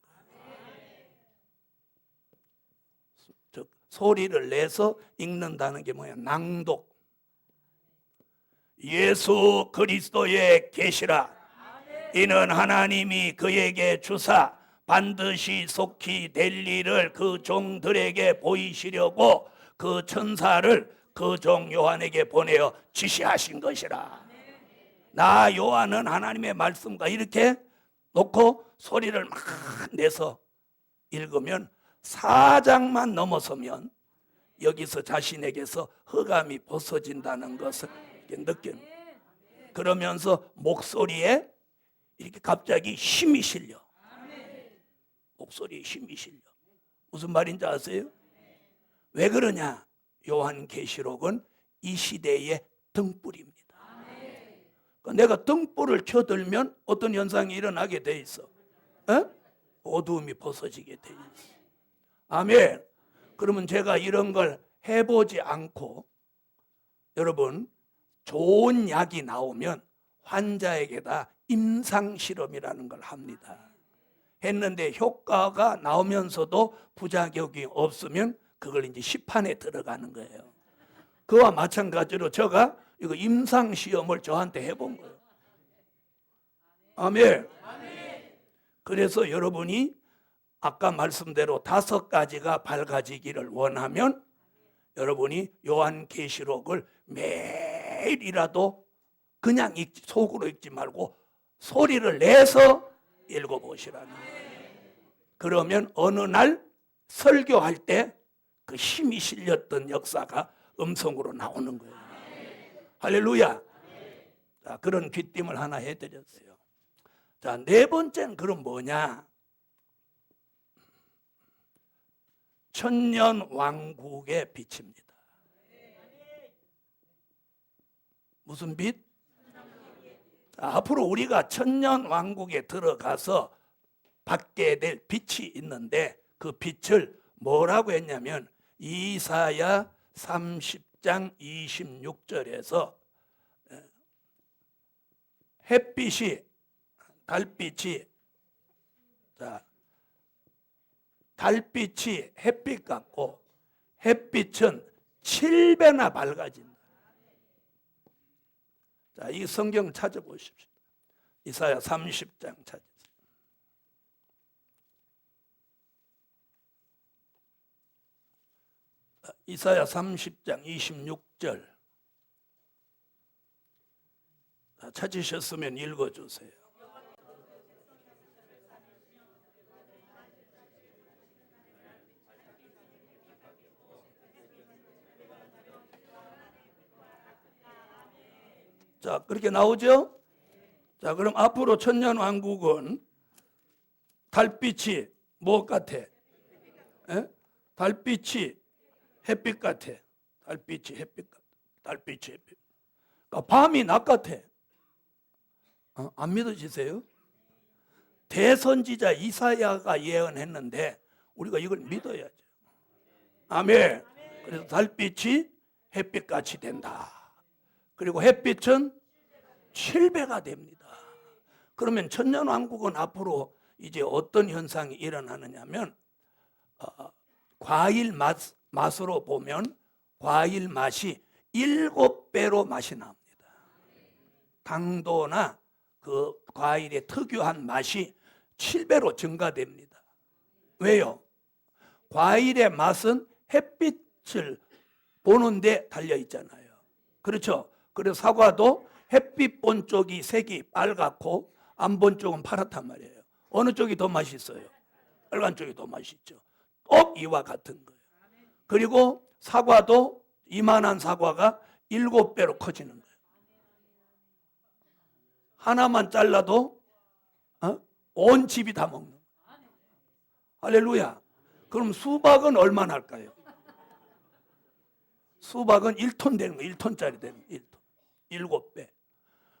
즉 소리를 내서 읽는다는 게 뭐야? 낭독. 예수 그리스도의 계시라. 이는 하나님이 그에게 주사 반드시 속히 될 일을 그 종들에게 보이시려고 그 천사를 그 종 요한에게 보내어 지시하신 것이라. 나 요한은 하나님의 말씀과 이렇게 놓고 소리를 막 내서 읽으면 4장만 넘어서면 여기서 자신에게서 흑암이 벗어진다는 것을 느낍니다. 그러면서 목소리에 이렇게 갑자기 힘이 실려. 목소리에 힘이 실려. 무슨 말인지 아세요? 왜 그러냐? 요한계시록은 이 시대의 등불입니다. 그러니까 내가 등불을 켜들면 어떤 현상이 일어나게 돼 있어? 어두움이 벗어지게 돼 있어. 아멘. 그러면 제가 이런 걸 해보지 않고 여러분 좋은 약이 나오면 환자에게다 임상실험이라는 걸 합니다. 했는데 효과가 나오면서도 부작용이 없으면 그걸 이제 시판에 들어가는 거예요. 그와 마찬가지로 제가 이거 임상시험을 저한테 해본 거예요. 아멘. 그래서 여러분이 아까 말씀대로 5가지가 밝아지기를 원하면 여러분이 요한계시록을 매일이라도 그냥 속으로 읽지 말고 소리를 내서 읽어보시라는 거예요. 그러면 어느 날 설교할 때 그 힘이 실렸던 역사가 음성으로 나오는 거예요. 할렐루야. 자, 그런 귀띔을 하나 해드렸어요. 자, 4번째는 그럼 뭐냐? 천년왕국의 빛입니다. 무슨 빛? 자, 앞으로 우리가 천년왕국에 들어가서 받게 될 빛이 있는데 그 빛을 뭐라고 했냐면 이사야 30장 26절에서 햇빛이 달빛이 달빛이 햇빛 같고 햇빛은 7배나 밝아진다. 자, 이 성경 찾아보십시오. 이사야 30장 찾으세요. 이사야 30장 26절 찾으셨으면 읽어주세요. 자, 그렇게 나오죠? 자, 그럼 앞으로 천년왕국은 달빛이 뭐 같아? 에? 달빛이 햇빛 같아. 달빛이 햇빛 같아. 달빛이 햇빛. 그러니까 밤이 낮 같아. 안 믿어지세요? 대선지자 이사야가 예언했는데 우리가 이걸 믿어야죠. 아멘. 그래서 달빛이 햇빛같이 된다. 그리고 햇빛은 7배가 됩니다. 그러면 천년왕국은 앞으로 이제 어떤 현상이 일어나느냐면 과일 맛으로 보면 과일 맛이 7배로 맛이 납니다. 당도나 그 과일의 특유한 맛이 7배로 증가됩니다. 왜요? 과일의 맛은 햇빛을 보는데 달려 있잖아요. 그렇죠? 그래서 사과도 햇빛 본 쪽이 색이 빨갛고 안 본 쪽은 파랗단 말이에요. 어느 쪽이 더 맛있어요? 빨간 쪽이 더 맛있죠. 꼭 이와 같은 거예요. 그리고 사과도 이만한 사과가 7배로 커지는 거예요. 하나만 잘라도 온 집이 다 먹는 거예요. 할렐루야. 그럼 수박은 얼마나 할까요? 수박은 1톤 되는 거예요. 1톤짜리 되는 거예요. 1톤. 7배.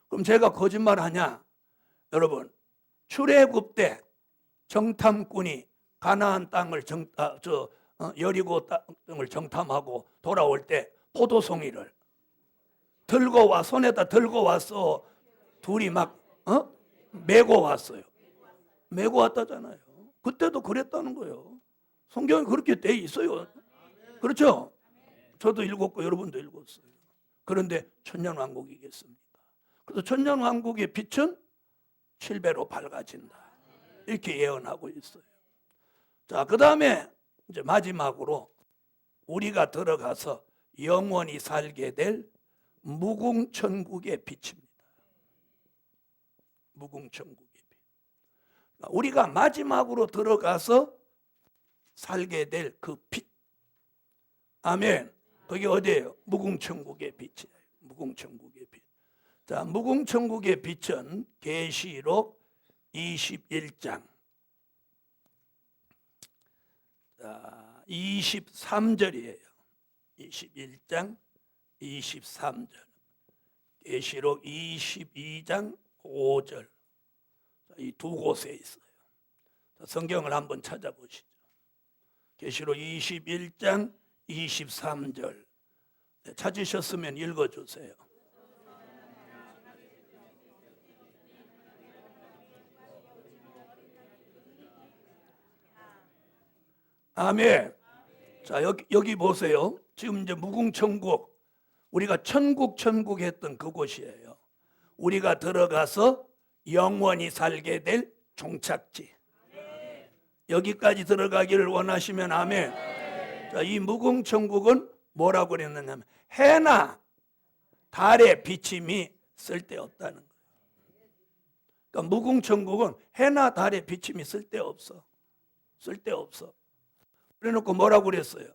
그럼 제가 거짓말 하냐? 여러분, 출애굽 때 정탐꾼이 가나안 땅을 여리고 땅을 정탐하고 돌아올 때 포도송이를 들고 와 손에다 들고 와서 둘이 막 메고 왔어요. 메고 왔다잖아요. 그때도 그랬다는 거예요. 성경에 그렇게 돼 있어요. 그렇죠? 저도 읽었고 여러분도 읽었어요. 그런데 천년왕국이겠습니까? 그래서 천년왕국의 빛은 7배로 밝아진다. 이렇게 예언하고 있어요. 자, 그 다음에 이제 마지막으로 우리가 들어가서 영원히 살게 될 무궁천국의 빛입니다. 무궁천국의 빛. 우리가 마지막으로 들어가서 살게 될 그 빛. 아멘. 그게 어디예요? 무궁천국의 빛이에요. 무궁천국의 빛. 자, 무궁천국의 빛은 계시록 21장 23절이에요. 21장 23절. 계시록 22장 5절. 이 두 곳에 있어요. 성경을 한번 찾아보시죠. 계시록 21장 23절. 찾으셨으면 읽어주세요. 아멘. 자, 여기 보세요. 지금 이제 무궁천국, 우리가 천국 했던 그곳이에요. 우리가 들어가서 영원히 살게 될 종착지. 여기까지 들어가기를 원하시면 아멘. 자, 이 무궁천국은 뭐라고 그랬느냐면 해나 달의 비침이 쓸데없다는 거예요. 그러니까 무궁천국은 해나 달의 비침이 쓸데없어. 쓸데없어. 그래놓고 뭐라고 그랬어요?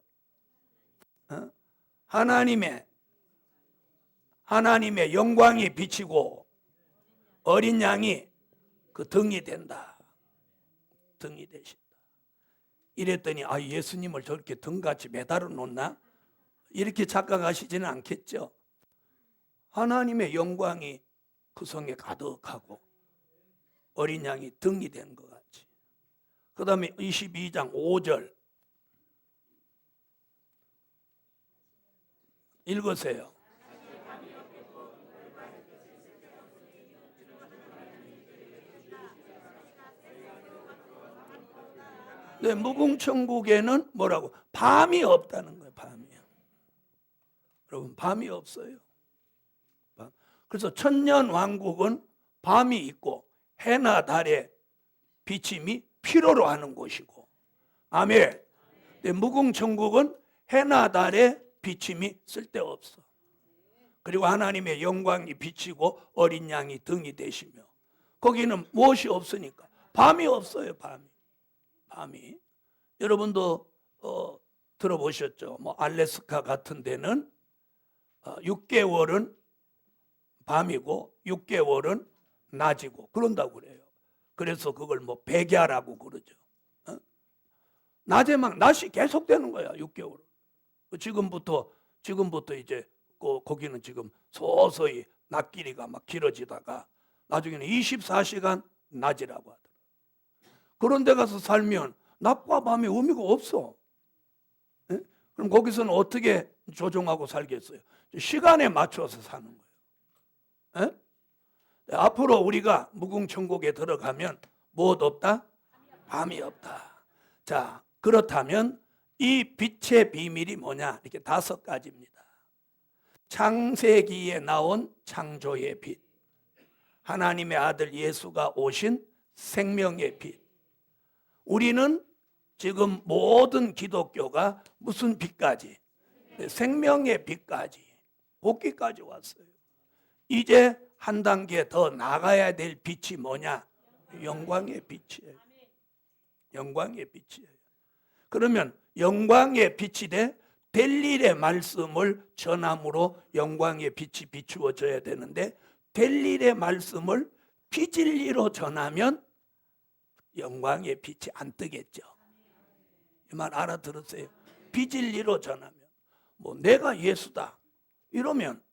하나님의 영광이 비치고 어린 양이 그 등이 된다. 등이 되신다. 이랬더니 예수님을 저렇게 등같이 매달아 놓나? 이렇게 착각하시지는 않겠죠? 하나님의 영광이 그 성에 가득하고 어린 양이 등이 된 것 같이. 그 다음에 22장 5절 읽으세요. 네, 무궁천국에는 뭐라고? 밤이 없다는 거예요. 밤이요. 여러분, 밤이 없어요. 그래서 천년왕국은 밤이 있고 해나 달의 비침이 필요로 하는 곳이고, 아멘. 근데 무궁천국은 해나 달의 비침이 쓸데없어. 그리고 하나님의 영광이 비치고 어린 양이 등이 되시며, 거기는 무엇이 없으니까 밤이 없어요. 밤이. 여러분도 들어보셨죠? 뭐 알래스카 같은 데는 6개월은 밤이고 6개월은 낮이고 그런다고 그래요. 그래서 그걸 뭐 백야라고 그러죠. 낮에만 낮이 계속되는 거야. 6개월. 지금부터 이제 거기는 지금 서서히 낮길이가 막 길어지다가 나중에는 24시간 낮이라고 하더라고요. 그런 데 가서 살면 낮과 밤의 의미가 없어. 네? 그럼 거기서는 어떻게 조정하고 살겠어요? 시간에 맞춰서 사는 거예요. 네? 앞으로 우리가 무궁천국에 들어가면 무엇 없다? 밤이 없다. 자, 그렇다면 이 빛의 비밀이 뭐냐? 이렇게 5가지입니다. 창세기에 나온 창조의 빛, 하나님의 아들 예수가 오신 생명의 빛. 우리는 지금 모든 기독교가 무슨 빛까지? 생명의 빛까지, 복귀까지 왔어요. 이제 한 단계 더 나가야 될 빛이 뭐냐? 영광의 빛이에요. 영광의 빛이에요. 그러면 영광의 빛이 될 일의 말씀을 전함으로 영광의 빛이 비추어져야 되는데, 될 일의 말씀을 비진리로 전하면 영광의 빛이 안 뜨겠죠. 이 말 알아들으세요? 비진리로 전하면, 뭐 내가 예수다 이러면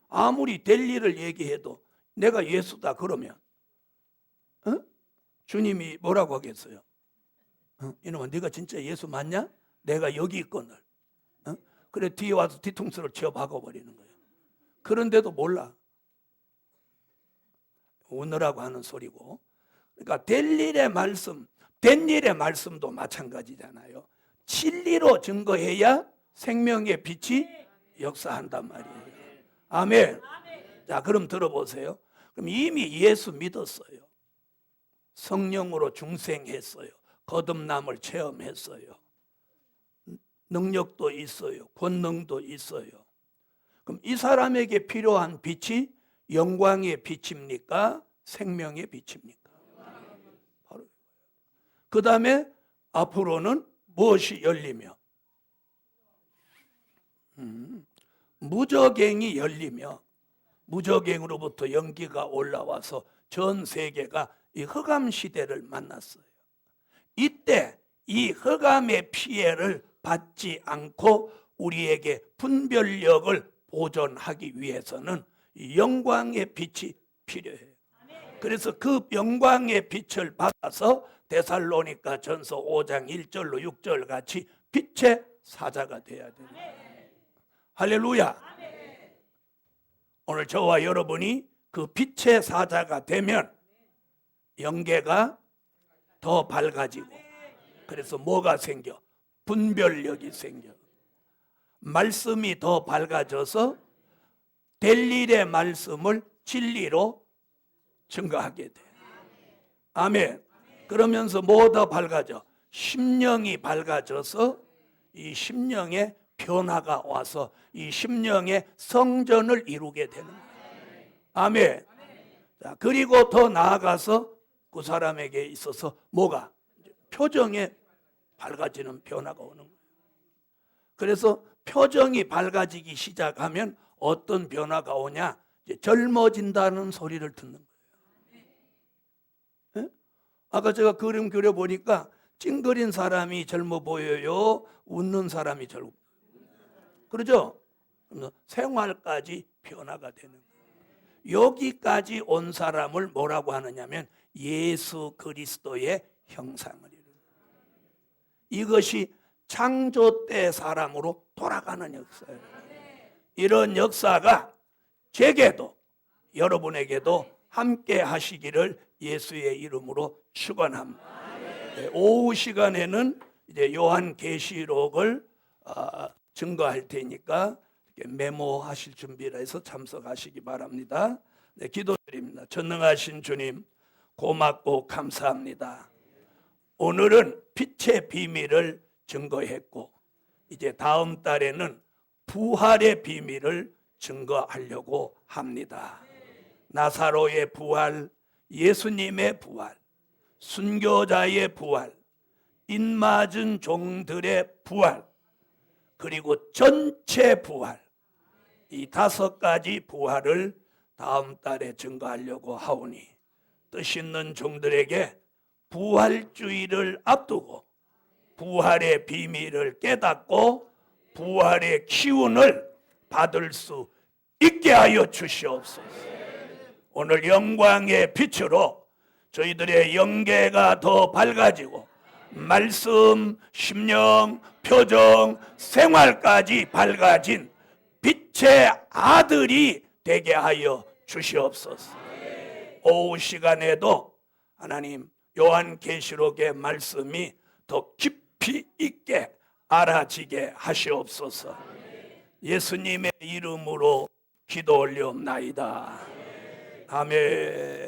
아무리 될 일을 얘기해도 내가 예수다 그러면 주님이 뭐라고 하겠어요? 이놈아, 네가 진짜 예수 맞냐? 내가 여기 있거늘. 그래 뒤에 와서 뒤통수를 치어 박아버리는 거예요. 그런데도 몰라. 오느라고 하는 소리고. 그러니까 될 일의 말씀, 된 일의 말씀도 마찬가지잖아요. 진리로 증거해야 생명의 빛이 역사한단 말이에요. 아멘. 자, 그럼 들어보세요. 그럼 이미 예수 믿었어요. 성령으로 중생했어요. 거듭남을 체험했어요. 능력도 있어요. 권능도 있어요. 그럼 이 사람에게 필요한 빛이 영광의 빛입니까? 생명의 빛입니까? 바로. 그 다음에 앞으로는 무엇이 열리며? 무저갱이 열리며, 무저갱으로부터 연기가 올라와서 전 세계가 이 흑암 시대를 만났어요. 이때 이 흑암의 피해를 받지 않고 우리에게 분별력을 보존하기 위해서는 영광의 빛이 필요해요. 그래서 그 영광의 빛을 받아서 데살로니가 전서 5장 1절로 6절 같이 빛의 사자가 되어야 돼요. 할렐루야. 오늘 저와 여러분이 그 빛의 사자가 되면 영계가 더 밝아지고, 그래서 뭐가 생겨? 분별력이 생겨. 말씀이 더 밝아져서 될 일의 말씀을 진리로 증거하게 돼. 아멘. 그러면서 뭐 더 밝아져? 심령이 밝아져서 이 심령에 변화가 와서 이 심령의 성전을 이루게 되는 거예요. 아멘. 자, 그리고 더 나아가서 그 사람에게 있어서 뭐가? 표정에 밝아지는 변화가 오는 거예요. 그래서 표정이 밝아지기 시작하면 어떤 변화가 오냐? 이제 젊어진다는 소리를 듣는 거예요. 네? 아까 제가 그림 그려보니까 찡그린 사람이 젊어 보여요? 웃는 사람이 젊어 보여요? 그러죠? 생활까지 변화가 되는 거예요. 여기까지 온 사람을 뭐라고 하느냐면 예수 그리스도의 형상을 이루는 거예요. 이것이 창조 때 사람으로 돌아가는 역사예요. 이런 역사가 제게도 여러분에게도 함께 하시기를 예수의 이름으로 축원합니다. 오후 시간에는 이제 요한계시록을 증거할 테니까 메모하실 준비를 해서 참석하시기 바랍니다. 네, 기도드립니다. 전능하신 주님, 고맙고 감사합니다. 오늘은 빛의 비밀을 증거했고 이제 다음 달에는 부활의 비밀을 증거하려고 합니다. 나사로의 부활, 예수님의 부활, 순교자의 부활, 인맞은 종들의 부활, 그리고 전체 부활, 이 5가지 부활을 다음 달에 증거하려고 하오니 뜻 있는 종들에게 부활주의를 앞두고 부활의 비밀을 깨닫고 부활의 기운을 받을 수 있게 하여 주시옵소서. 오늘 영광의 빛으로 저희들의 영계가 더 밝아지고 말씀, 심령, 표정, 생활까지 밝아진 빛의 아들이 되게 하여 주시옵소서. 오후 시간에도 하나님 요한계시록의 말씀이 더 깊이 있게 알아지게 하시옵소서. 예수님의 이름으로 기도 올려옵나이다. 아멘.